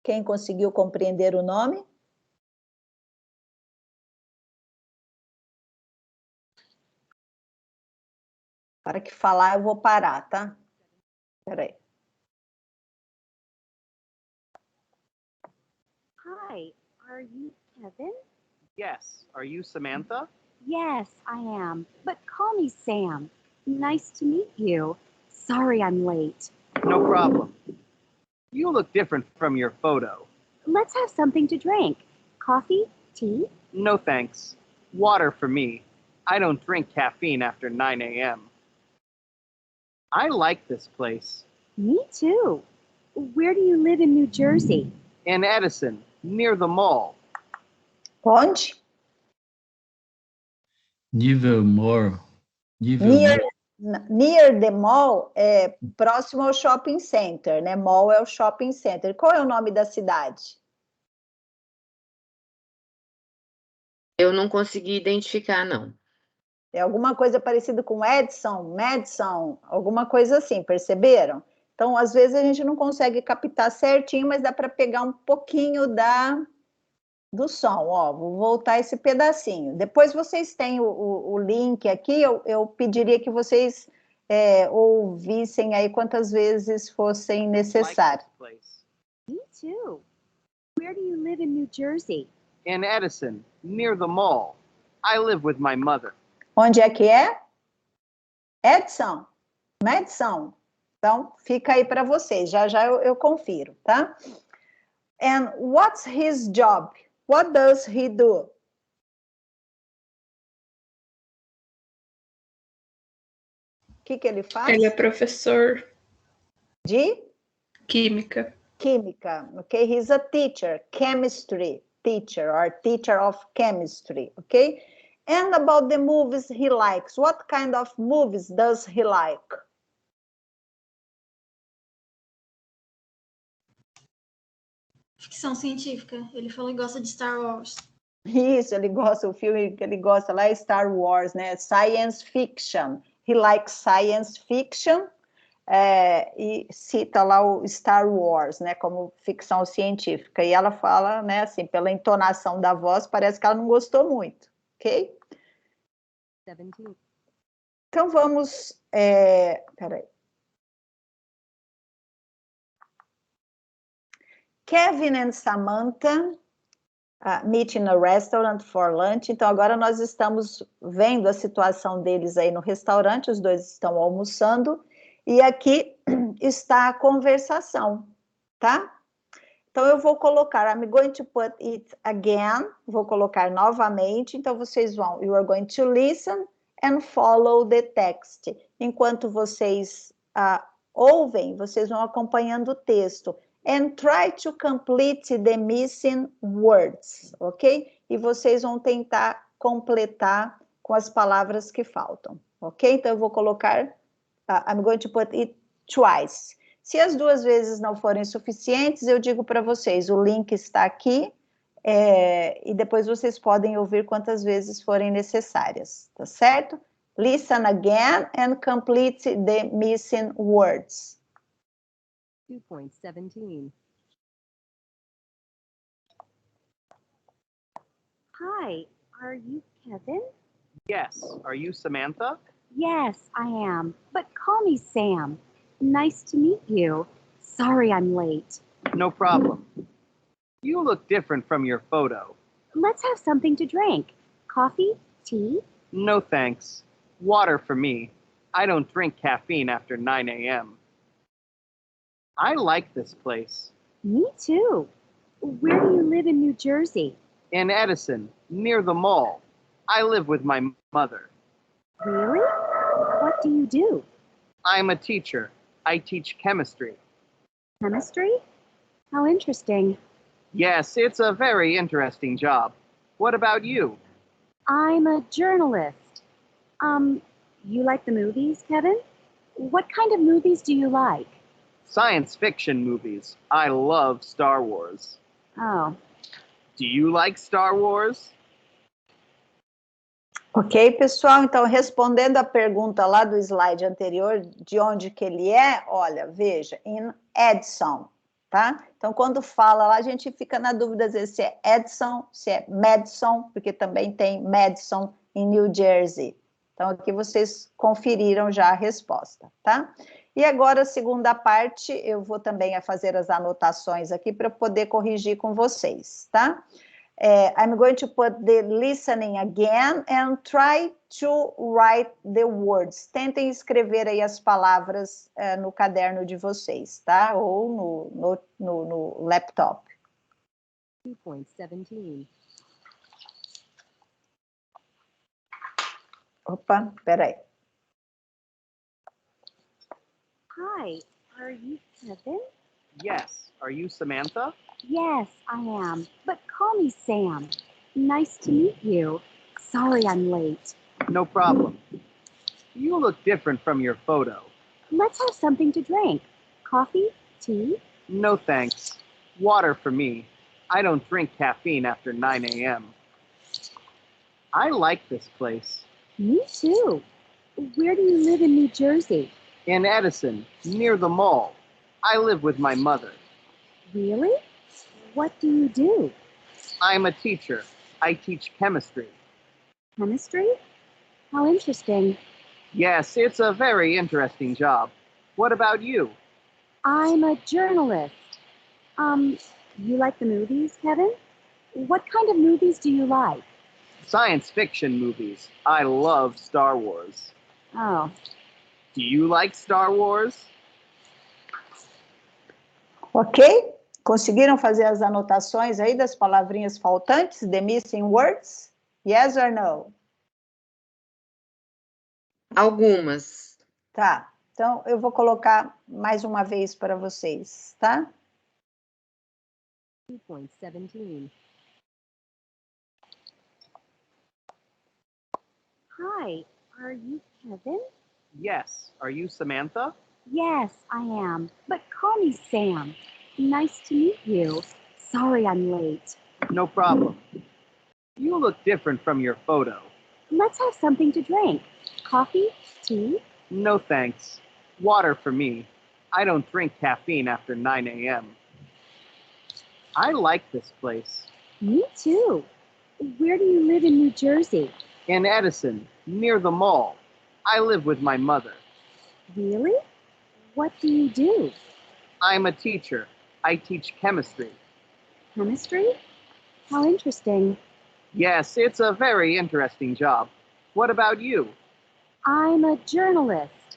Quem conseguiu compreender o nome? Para que falar, eu vou parar, tá? Espera aí.
hi, are you Kevin?
Yes. Are you Samantha?
Yes, I am. But call me Sam. Nice to meet you. Sorry I'm late.
No problem. You look different from your photo.
Let's have something to drink. Coffee? Tea?
No thanks. Water for me. I don't drink caffeine after 9 a.m. I like this place.
Me too. Where do you live in New Jersey?
In Edison, near the mall.
Onde?
Nivelmore.
Near the mall é próximo ao shopping center, né? Mall é o shopping center. Qual é o nome da cidade?
Eu não consegui identificar, não.
É alguma coisa parecida com Edson, Madison, alguma coisa assim, perceberam? Então, às vezes a gente não consegue captar certinho, mas dá para pegar um pouquinho do som. Ó, vou voltar esse pedacinho. Depois vocês têm o link aqui, eu pediria que vocês ouvissem aí quantas vezes fossem necessário.
Like this place.
Me too. Where do you live in New Jersey?
In Edison, near the mall. I live with my mother.
Onde é que é? Edson, Madison. Então, fica aí para vocês. Já já eu confiro, tá? And what's his job? What does he do? O que ele faz?
Ele é professor
De
química.
química. Okay, he's a teacher, chemistry teacher or teacher of chemistry. Okay, and about the movies he likes. What kind of movies does he like?
Ficção científica. Ele falou que gosta de Star Wars.
Isso, ele gosta, o filme que ele gosta lá é Star Wars, né? Science fiction. He likes science fiction. E cita lá o Star Wars, né, como ficção científica. E ela fala, né, assim, pela entonação da voz, parece que ela não gostou muito, ok?
17.
Então vamos, peraí. Kevin and Samantha meet in a restaurant for lunch. Então agora nós estamos vendo a situação deles aí no restaurante, os dois estão almoçando. E aqui está a conversação, tá? Então, eu vou colocar, I'm going to put it again, vou colocar novamente, então vocês vão, you are going to listen and follow the text. Enquanto vocês ouvem, vocês vão acompanhando o texto. And try to complete the missing words, ok? E vocês vão tentar completar com as palavras que faltam, ok? Então, eu vou colocar... I'm going to put it twice. Se as duas vezes não forem suficientes, eu digo para vocês, o link está aqui, e depois vocês podem ouvir quantas vezes forem necessárias, tá certo? Listen again and complete the missing words.
2.17. Hi, are you Kevin?
Yes. Are you Samantha?
Yes, I am, but call me Sam. Nice to meet you. Sorry I'm late.
No problem. You look different from your photo.
Let's have something to drink. Coffee? Tea?
No thanks. Water for me. I don't drink caffeine after 9 a.m. I like this place.
Me too. Where do you live in New Jersey?
In Edison, near the mall. I live with my mother.
Really? What do you do?
I'm a teacher. I teach chemistry.
Chemistry? How interesting.
Yes, it's a very interesting job. What about you?
I'm a journalist. You like the movies, Kevin? What kind of movies do you like?
Science fiction movies. I love Star Wars.
Oh.
Do you like Star Wars?
Ok, pessoal? Então, respondendo a pergunta lá do slide anterior, de onde que ele é, olha, veja, em Edison, tá? Então, quando fala lá, a gente fica na dúvida às vezes, se é Edison, se é Madison, porque também tem Madison em New Jersey. Então, aqui vocês conferiram já a resposta, tá? E agora, a segunda parte, eu vou também fazer as anotações aqui para poder corrigir com vocês, tá? I'm going to put the listening again and try to write the words. Tentem escrever aí as palavras no caderno de vocês, tá? Ou no laptop.
2.17.
Opa, peraí.
Hi, are you Kevin?
Yes. Are you Samantha?
Yes, I am, but call me Sam. Nice to meet you. Sorry I'm late.
No problem. You look different from your photo.
Let's have something to drink. Coffee? Tea?
No thanks. Water for me. I don't drink caffeine after 9 a.m. I like this place.
Me too. Where do you live in New Jersey?
In Edison, near the mall. I live with my mother.
Really? What do you do?
I'm a teacher. I teach chemistry.
Chemistry? How interesting.
Yes, it's a very interesting job. What about you?
I'm a journalist. You like the movies, Kevin? What kind of movies do you like?
Science fiction movies. I love Star Wars.
Oh,
Do you like Star Wars?
Ok? Conseguiram fazer as anotações aí das palavrinhas faltantes, the missing words? Yes or no?
Algumas.
Tá. Então, eu vou colocar mais uma vez para vocês, tá?
2.17. Hi, are you Kevin?
Yes. Are you Samantha?
Yes, I am. But call me Sam. Nice to meet you. Sorry I'm late.
No problem. You look different from your photo.
Let's have something to drink. Coffee? Tea?
No thanks. Water for me. I don't drink caffeine after 9 a.m. I like this place.
Me too. Where do you live in New Jersey?
In Edison, near the mall. I live with my mother.
Really? What do you do?
I'm a teacher. I teach chemistry.
Chemistry? How interesting.
Yes, it's a very interesting job. What about you?
I'm a journalist.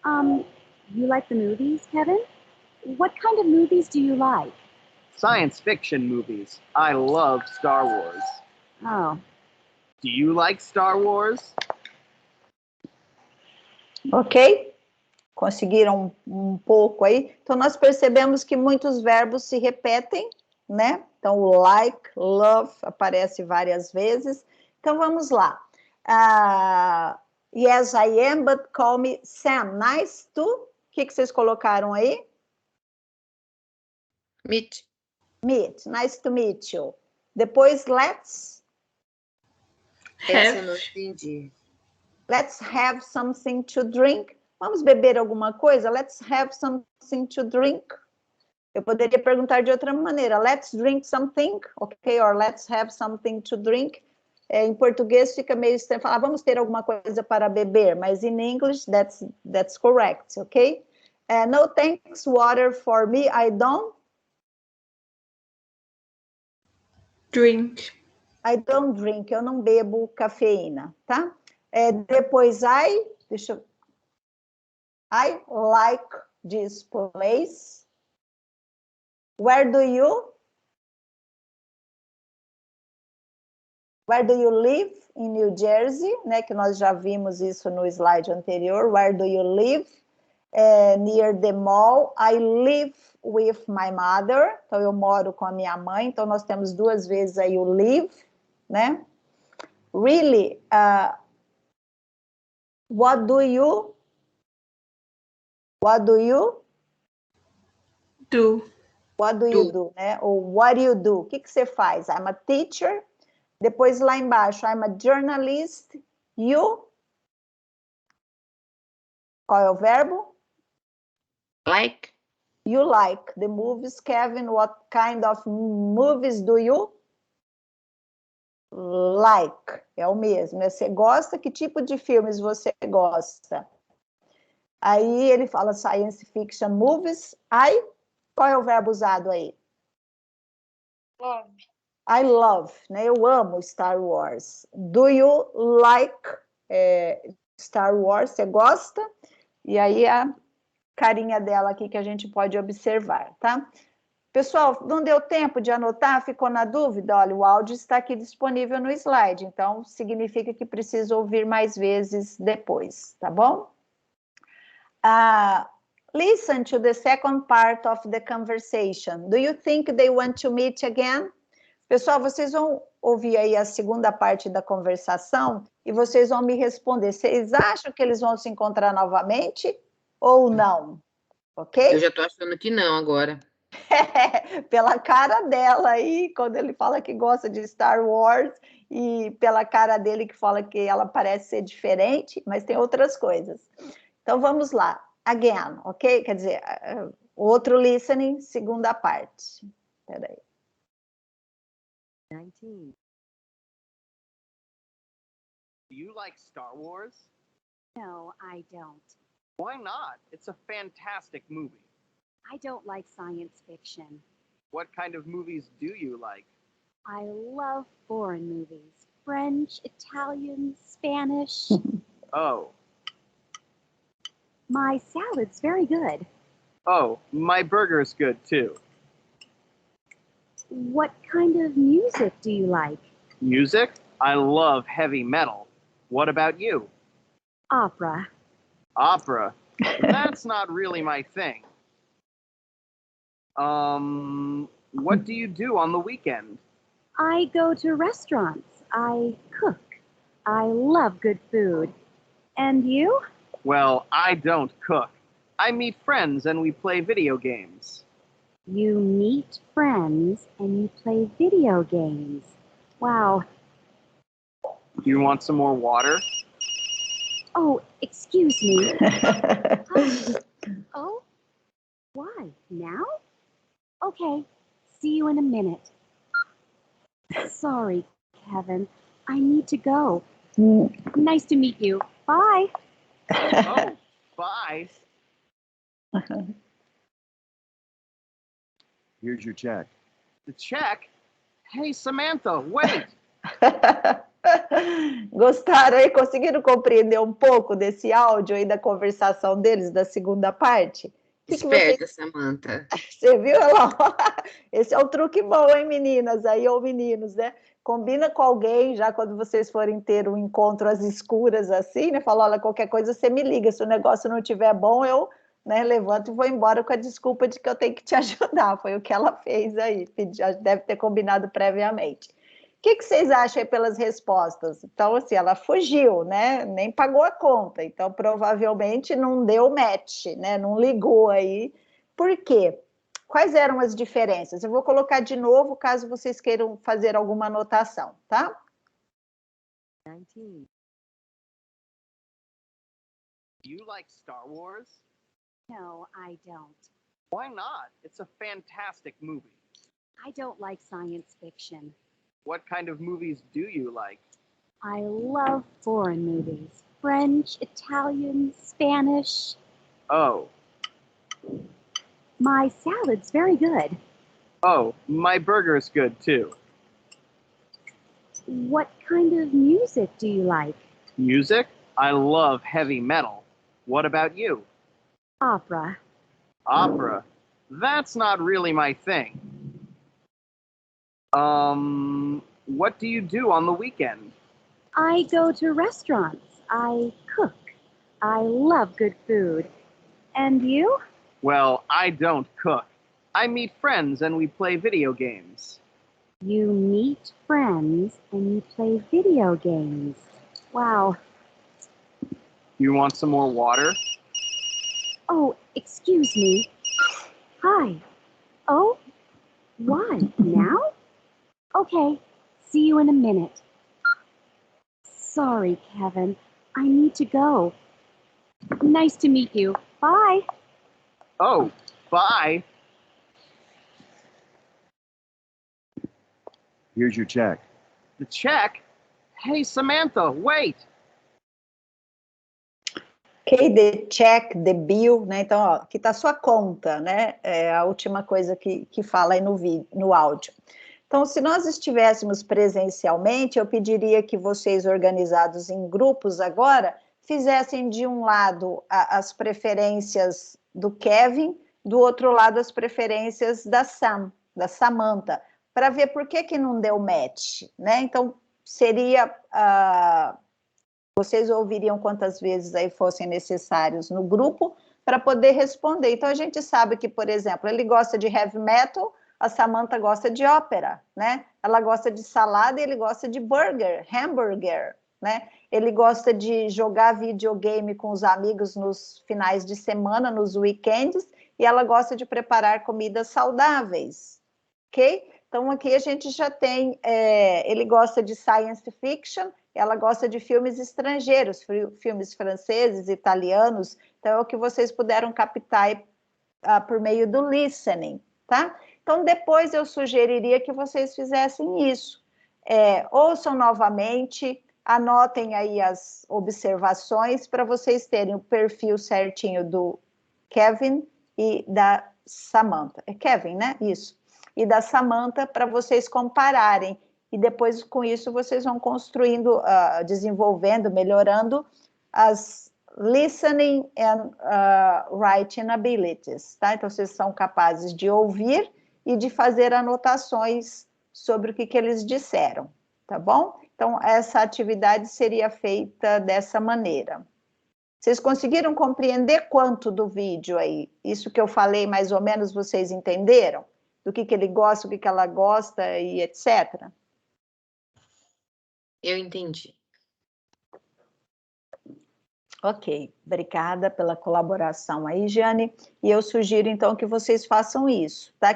You like the movies, Kevin? What kind of movies do you like?
Science fiction movies. I love Star Wars.
Oh,
Do you like Star Wars?
Ok? Conseguiram um pouco aí? Então, nós percebemos que muitos verbos se repetem, né? Então, o like, love, aparece várias vezes. Então, vamos lá. Yes, I am, but call me Sam. Nice to... O que vocês colocaram aí?
Meet.
Meet. Nice to meet you. Depois, let's...
Essa eu não entendi.
Let's have something to drink. Vamos beber alguma coisa? Let's have something to drink. Eu poderia perguntar de outra maneira. Let's drink something, ok? Or let's have something to drink. Em português fica meio estranho falar, vamos ter alguma coisa para beber, mas in English that's correct, ok? No thanks, water for me, I don't
Drink.
I don't drink, eu não bebo cafeína, tá? Depois deixa eu... I like this place. Where do you live? In New Jersey, né? Que nós já vimos isso no slide anterior. Where do you live? Near the mall. I live with my mother. Então, eu moro com a minha mãe. Então, nós temos duas vezes aí o live, né? Really, what do you
Do.
What do you do, né? Ou what do you do? O que você faz? I'm a teacher. Depois lá embaixo, I'm a journalist. You? Qual é o verbo?
Like.
You like the movies, Kevin. What kind of movies do you like? É o mesmo. Você gosta? Que tipo de filmes você gosta? Aí ele fala science fiction movies. Qual é o verbo usado aí?
Love.
I love, né? Eu amo Star Wars. Do you like Star Wars? Você gosta? E aí a carinha dela aqui que a gente pode observar, tá? Pessoal, não deu tempo de anotar? Ficou na dúvida? Olha, o áudio está aqui disponível no slide, então significa que precisa ouvir mais vezes depois, tá bom? Listen to the second part of the conversation. Do you think they want to meet again? Pessoal, vocês vão ouvir aí a segunda parte da conversação e vocês vão me responder. Vocês acham que eles vão se encontrar novamente ou não? Ok?
Eu já tô achando que não agora.
Pela cara dela aí, quando ele fala que gosta de Star Wars e pela cara dele que fala que ela parece ser diferente, mas tem outras coisas. Então, vamos lá. Again, ok? Quer dizer, outro listening, segunda parte. Espera aí.
19.
Do you like Star Wars?
No, I don't.
Why not? It's a fantastic movie.
I don't like science fiction.
What kind of movies do you like?
I love foreign movies. French, Italian, Spanish.
Oh.
My salad's very good.
Oh, my burger's good too.
What kind of music do you like?
Music? I love heavy metal. What about you?
Opera.
Opera? That's not really my thing. What do you do on the weekend?
I go to restaurants. I cook. I love good food. And you?
Well, I don't cook. I meet friends and we play video games.
You meet friends and you play video games. Wow.
Do you want some more water?
Oh, excuse me. Oh? Why? Now? Okay. See you in a minute. Sorry, Kevin. I need to go. Nice to meet you. Bye.
Oh, bye.
Here's your check.
The check? Hey, Samantha, wait.
Gostaram aí? Conseguiram compreender um pouco desse áudio aí da conversação deles, da segunda parte?
Esperta, Samantha.
Você viu? Esse é um truque bom, hein, meninas? Aí, ou meninos, né? Combina com alguém, já quando vocês forem ter um encontro às escuras, assim, né? Fala, olha, qualquer coisa você me liga. Se o negócio não estiver bom, eu, né, levanto e vou embora com a desculpa de que eu tenho que te ajudar. Foi o que ela fez aí. Já deve ter combinado previamente. O que vocês acham aí pelas respostas? Então, assim, ela fugiu, né? Nem pagou a conta. Então, provavelmente não deu match, né? Não ligou aí. Por quê? Quais eram as diferenças? Eu vou colocar de novo, caso vocês queiram fazer alguma anotação, tá?
19.
Do you like Star Wars?
No, I don't.
Why not? It's a fantastic movie.
I don't like science fiction.
What kind of movies do you like?
I love foreign movies. French, Italian, Spanish.
Oh.
My salad's very good.
Oh, my burger's good too.
What kind of music do you like?
Music? I love heavy metal. What about you?
Opera.
Opera? That's not really my thing. What do you do on the weekend?
I go to restaurants. I cook. I love good food. And you?
Well, I don't cook. I meet friends and we play video games.
You meet friends and you play video games. Wow.
You want some more water?
Oh, excuse me. Hi. Oh? Why? Now? Okay. See you in a minute. Sorry, Kevin. I need to go. Nice to meet you. Bye.
Oh, bye.
Here's your check.
The check? Hey, Samantha, wait.
Ok, the check, the bill, né? Então, ó, aqui está a sua conta, né? É a última coisa que fala aí no áudio. Então, se nós estivéssemos presencialmente, eu pediria que vocês, organizados em grupos agora, fizessem de um lado as preferências do Kevin, do outro lado as preferências da Samantha, para ver por que não deu match, né? Então, seria... vocês ouviriam quantas vezes aí fossem necessários no grupo para poder responder. Então, a gente sabe que, por exemplo, ele gosta de heavy metal, a Samantha gosta de ópera, né? Ela gosta de salada e ele gosta de hambúrguer, né? Ele gosta de jogar videogame com os amigos nos finais de semana, nos weekends, e ela gosta de preparar comidas saudáveis, ok? Então, aqui a gente já tem, ele gosta de science fiction, ela gosta de filmes estrangeiros, filmes franceses, italianos, então é o que vocês puderam captar por meio do listening, tá? Então, depois eu sugeriria que vocês fizessem isso. Ouçam novamente, anotem aí as observações para vocês terem o perfil certinho do Kevin e da Samantha. É Kevin, né? Isso. E da Samantha para vocês compararem. E depois, com isso, vocês vão construindo, desenvolvendo, melhorando as listening and writing abilities, tá? Então, vocês são capazes de ouvir e de fazer anotações sobre o que eles disseram, tá bom? Então, essa atividade seria feita dessa maneira. Vocês conseguiram compreender quanto do vídeo aí? Isso que eu falei, mais ou menos, vocês entenderam? Do que ele gosta, o que ela gosta e etc.?
Eu entendi.
Ok, obrigada pela colaboração aí, Jane. E eu sugiro, então, que vocês façam isso, tá?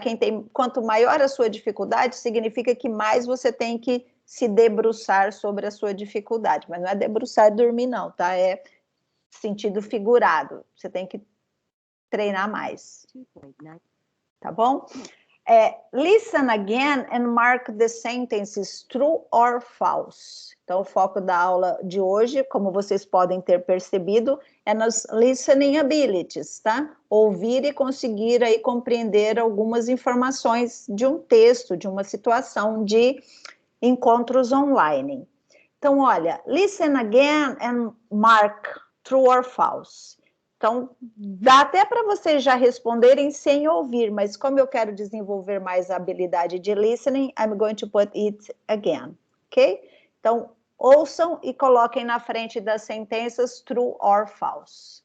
Quanto maior a sua dificuldade, significa que mais você tem que se debruçar sobre a sua dificuldade. Mas não é debruçar e dormir, não, tá? É sentido figurado. Você tem que treinar mais. Tá bom? Listen again and mark the sentences true or false. Então, o foco da aula de hoje, como vocês podem ter percebido, é nas listening abilities, tá? Ouvir e conseguir aí compreender algumas informações de um texto, de uma situação de encontros online. Então, olha, listen again and mark true or false. Então, dá até para vocês já responderem sem ouvir, mas como eu quero desenvolver mais a habilidade de listening, I'm going to put it again, ok? Então, ouçam e coloquem na frente das sentenças true or false.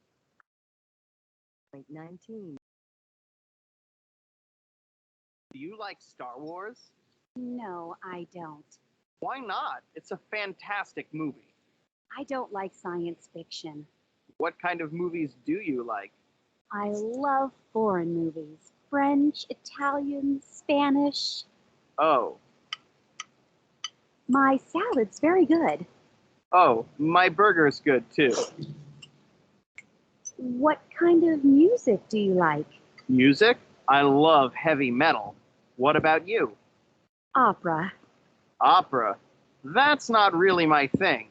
19. Do you like Star Wars?
No, I don't.
Why not? It's a fantastic movie.
I don't like science fiction.
What kind of movies do you like?
I love foreign movies. French, Italian, Spanish.
Oh.
My salad's very good.
Oh, my burger's good too.
What kind of music do you like?
Music? I love heavy metal. What about you?
Opera.
Opera? That's not really my thing.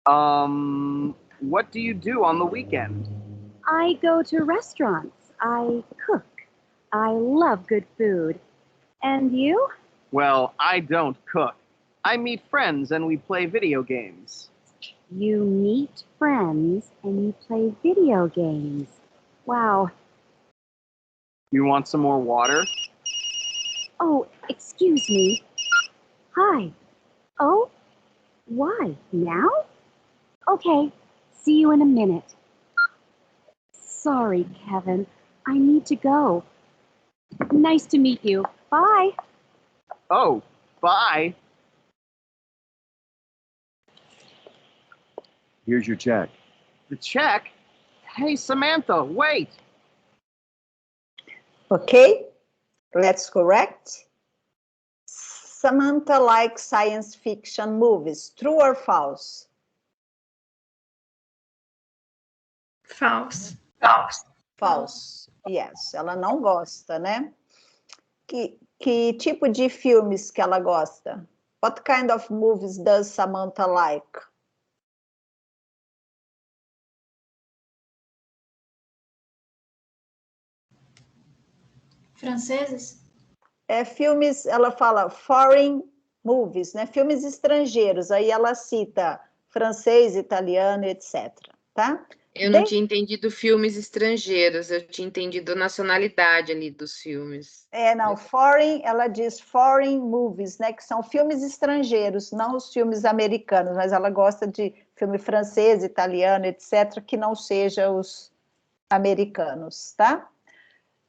What do you do on the weekend?
I go to restaurants. I cook. I love good food. And you?
Well, I don't cook. I meet friends and we play video games.
You meet friends and you play video games. Wow.
You want some more water?
Oh, excuse me. Hi. Oh? Why? Now? Okay. See you in a minute. Sorry, Kevin. I need to go. Nice to meet you. Bye.
Oh, bye.
Here's your check.
The check? Hey, Samantha, wait.
Okay, let's correct. Samantha likes science fiction movies. True or false?
False.
False.
False. Yes, ela não gosta, né? Que tipo de filmes que ela gosta? What kind of movies does Samantha like?
Franceses?
Filmes, ela fala foreign movies, né? Filmes estrangeiros. Aí ela cita francês, italiano, etc. Tá?
Eu não tinha entendido filmes estrangeiros, eu tinha entendido a nacionalidade ali dos filmes.
Não, foreign, ela diz foreign movies, né? Que são filmes estrangeiros, não os filmes americanos, mas ela gosta de filme francês, italiano, etc., que não seja os americanos, tá?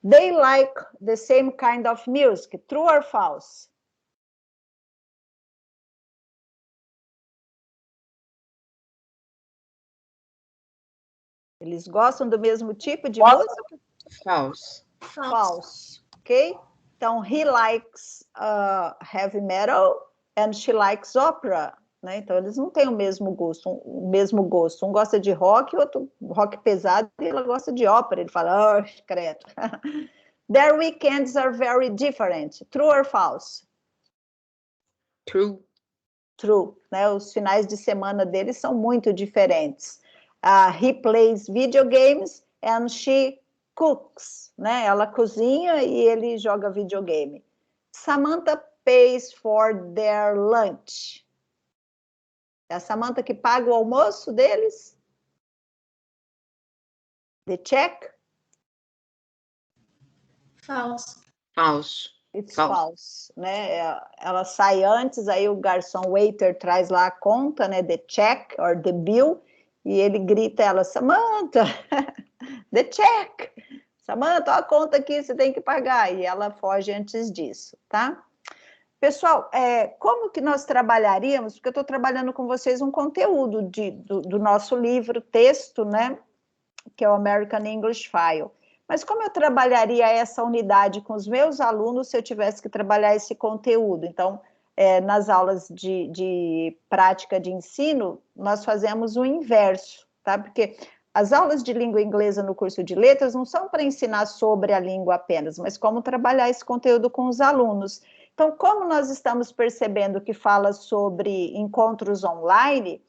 They like the same kind of music. True or false? Eles gostam do mesmo tipo de música?
False.
False. Ok? Então, he likes heavy metal and she likes opera. Né? Então, eles não têm o mesmo gosto. Um gosta de rock, outro rock pesado, e ela gosta de ópera. Ele fala, oh, credo. Their weekends are very different. True or false?
True.
true, né? Os finais de semana deles são muito diferentes. He plays video games and she cooks, né? Ela cozinha e ele joga videogame. Samantha pays for their lunch. É a Samantha que paga o almoço deles? The check?
Falso.
Falso.
It's
Falso.
false, né? Ela sai antes, aí o garçom waiter traz lá a conta, né? The check or the bill, e ele grita ela, Samantha, the check. Samantha, olha a conta aqui, você tem que pagar. E ela foge antes disso, tá? Pessoal, como que nós trabalharíamos? Porque eu estou trabalhando com vocês um conteúdo do nosso livro, texto, né? Que é o American English File. Mas como eu trabalharia essa unidade com os meus alunos se eu tivesse que trabalhar esse conteúdo? Então, nas aulas de prática de ensino, nós fazemos o inverso, tá? Porque as aulas de língua inglesa no curso de letras não são para ensinar sobre a língua apenas, mas como trabalhar esse conteúdo com os alunos. Então, como nós estamos percebendo que fala sobre encontros online,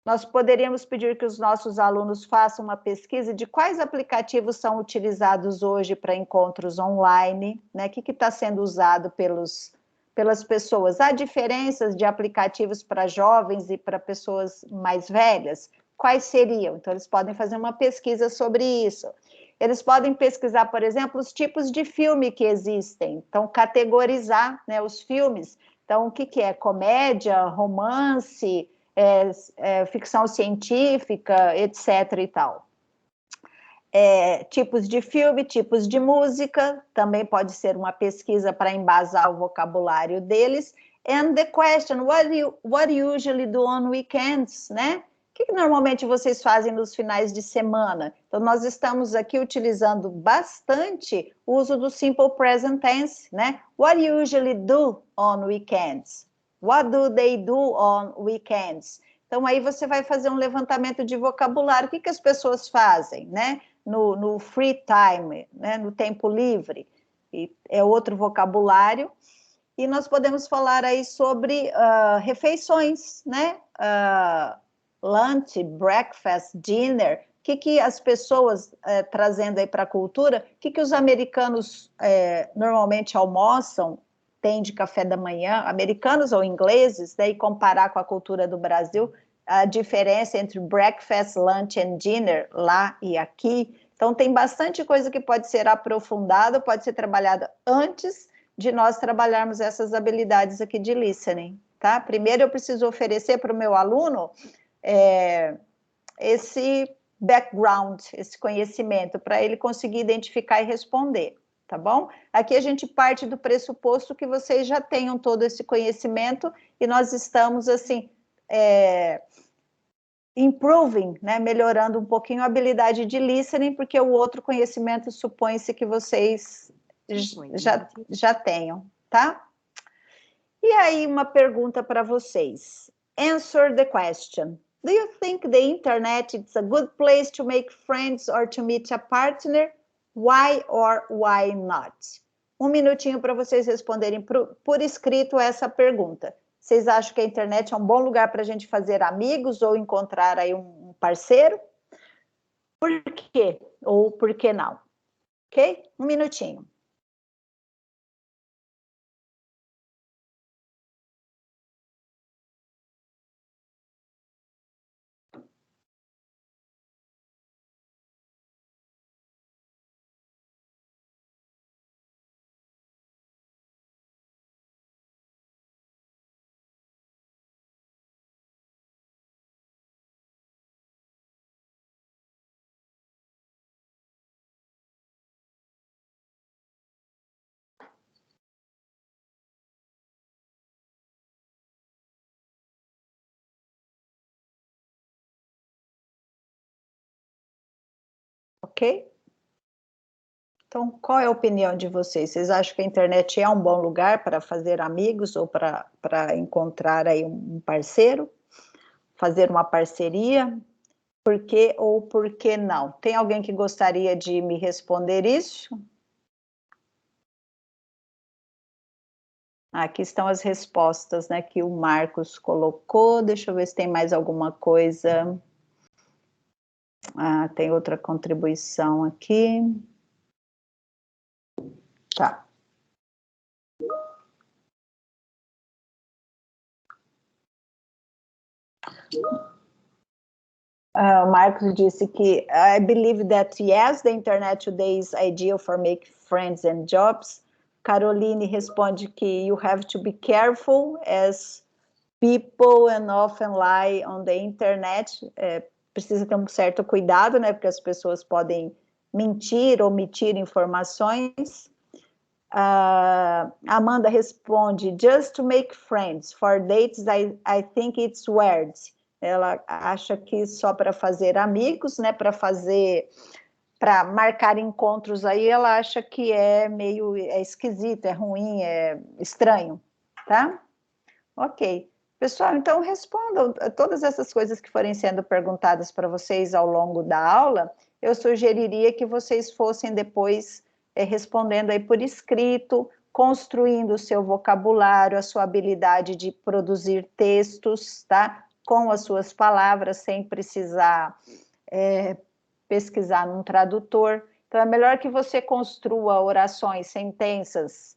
nós poderíamos pedir que os nossos alunos façam uma pesquisa de quais aplicativos são utilizados hoje para encontros online, né? O que está sendo usado pelas pessoas? Há diferenças de aplicativos para jovens e para pessoas mais velhas? Quais seriam? Então, eles podem fazer uma pesquisa sobre isso. Eles podem pesquisar, por exemplo, os tipos de filme que existem. Então, categorizar, né, os filmes. Então, o que é? Comédia, romance, ficção científica, etc. e tal. Tipos de filme, tipos de música, também pode ser uma pesquisa para embasar o vocabulário deles. And the question, what do you usually do on weekends, né? O que normalmente vocês fazem nos finais de semana? Então, nós estamos aqui utilizando bastante o uso do simple present tense, né? What do you usually do on weekends? What do they do on weekends? Então, aí você vai fazer um levantamento de vocabulário. O que as pessoas fazem, né? No free time, né? No tempo livre. E é outro vocabulário. E nós podemos falar aí sobre refeições, né? Lunch, breakfast, dinner. O que as pessoas, trazendo aí para a cultura, o que os americanos normalmente almoçam, tem de café da manhã, americanos ou ingleses, né, e comparar com a cultura do Brasil, a diferença entre breakfast, lunch and dinner, lá e aqui. Então, tem bastante coisa que pode ser aprofundada, pode ser trabalhada antes de nós trabalharmos essas habilidades aqui de listening, tá? Primeiro, eu preciso oferecer para o meu aluno esse background, esse conhecimento, para ele conseguir identificar e responder. Tá bom? Aqui a gente parte do pressuposto que vocês já tenham todo esse conhecimento e nós estamos, assim, improving, né? Melhorando um pouquinho a habilidade de listening, porque o outro conhecimento supõe-se que vocês já tenham, tá? E aí, uma pergunta para vocês. Answer the question. Do you think the internet is a good place to make friends or to meet a partner? Why or why not? Um minutinho para vocês responderem por escrito essa pergunta. Vocês acham que a internet é um bom lugar para a gente fazer amigos ou encontrar aí um parceiro? Por quê? Ou por que não? Ok? Um minutinho. Ok? Então, qual é a opinião de vocês? Vocês acham que a internet é um bom lugar para fazer amigos ou para encontrar aí um parceiro? Fazer uma parceria? Por quê ou por que não? Tem alguém que gostaria de me responder isso? Aqui estão as respostas, né, que o Marcos colocou. Deixa eu ver se tem mais alguma coisa. Tem outra contribuição aqui. Tá. O Marcos disse que I believe that yes, the internet today is ideal for making friends and jobs. Caroline responde que you have to be careful as people and often lie on the internet. Precisa ter um certo cuidado, né? Porque as pessoas podem mentir, omitir informações. Amanda responde, just to make friends. For dates, I think it's weird. Ela acha que só para fazer amigos, né? Para marcar encontros aí, ela acha que é meio esquisito, é ruim, é estranho, tá? Ok. Pessoal, então respondam todas essas coisas que forem sendo perguntadas para vocês ao longo da aula. Eu sugeriria que vocês fossem depois respondendo aí por escrito, construindo o seu vocabulário, a sua habilidade de produzir textos, tá? Com as suas palavras, sem precisar pesquisar num tradutor. Então, é melhor que você construa orações, sentenças,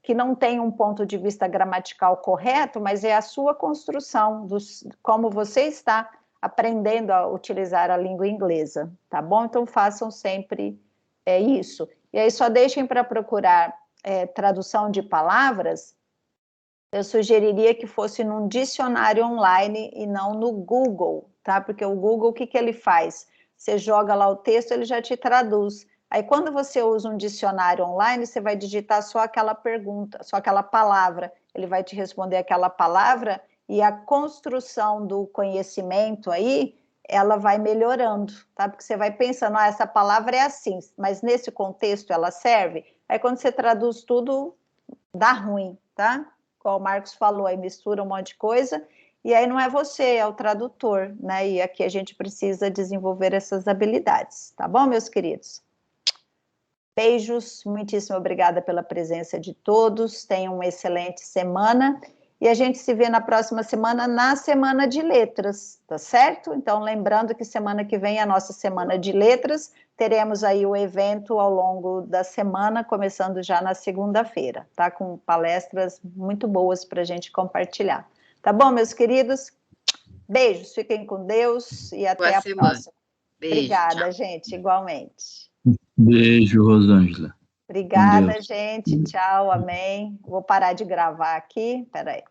que não tem um ponto de vista gramatical correto, mas é a sua construção, como você está aprendendo a utilizar a língua inglesa, tá bom? Então, façam sempre isso. E aí, só deixem para procurar tradução de palavras. Eu sugeriria que fosse num dicionário online e não no Google, tá? Porque o Google, o que ele faz? Você joga lá o texto, ele já te traduz. Aí, quando você usa um dicionário online, você vai digitar só aquela pergunta, só aquela palavra. Ele vai te responder aquela palavra e a construção do conhecimento aí, ela vai melhorando, tá? Porque você vai pensando, essa palavra é assim, mas nesse contexto ela serve? Aí, quando você traduz tudo, dá ruim, tá? Como o Marcos falou, aí mistura um monte de coisa, e aí não é você, é o tradutor, né? E aqui a gente precisa desenvolver essas habilidades, tá bom, meus queridos? Beijos, muitíssimo obrigada pela presença de todos, tenham uma excelente semana, e a gente se vê na próxima semana, na Semana de Letras, tá certo? Então, lembrando que semana que vem é a nossa Semana de Letras, teremos aí o evento ao longo da semana, começando já na segunda-feira, tá? Com palestras muito boas para a gente compartilhar. Tá bom, meus queridos? Beijos, fiquem com Deus e até a próxima.
Beijo,
obrigada,
tchau.
gente, igualmente.
Beijo, Rosângela.
Obrigada, gente. Tchau, amém. Vou parar de gravar aqui. Peraí.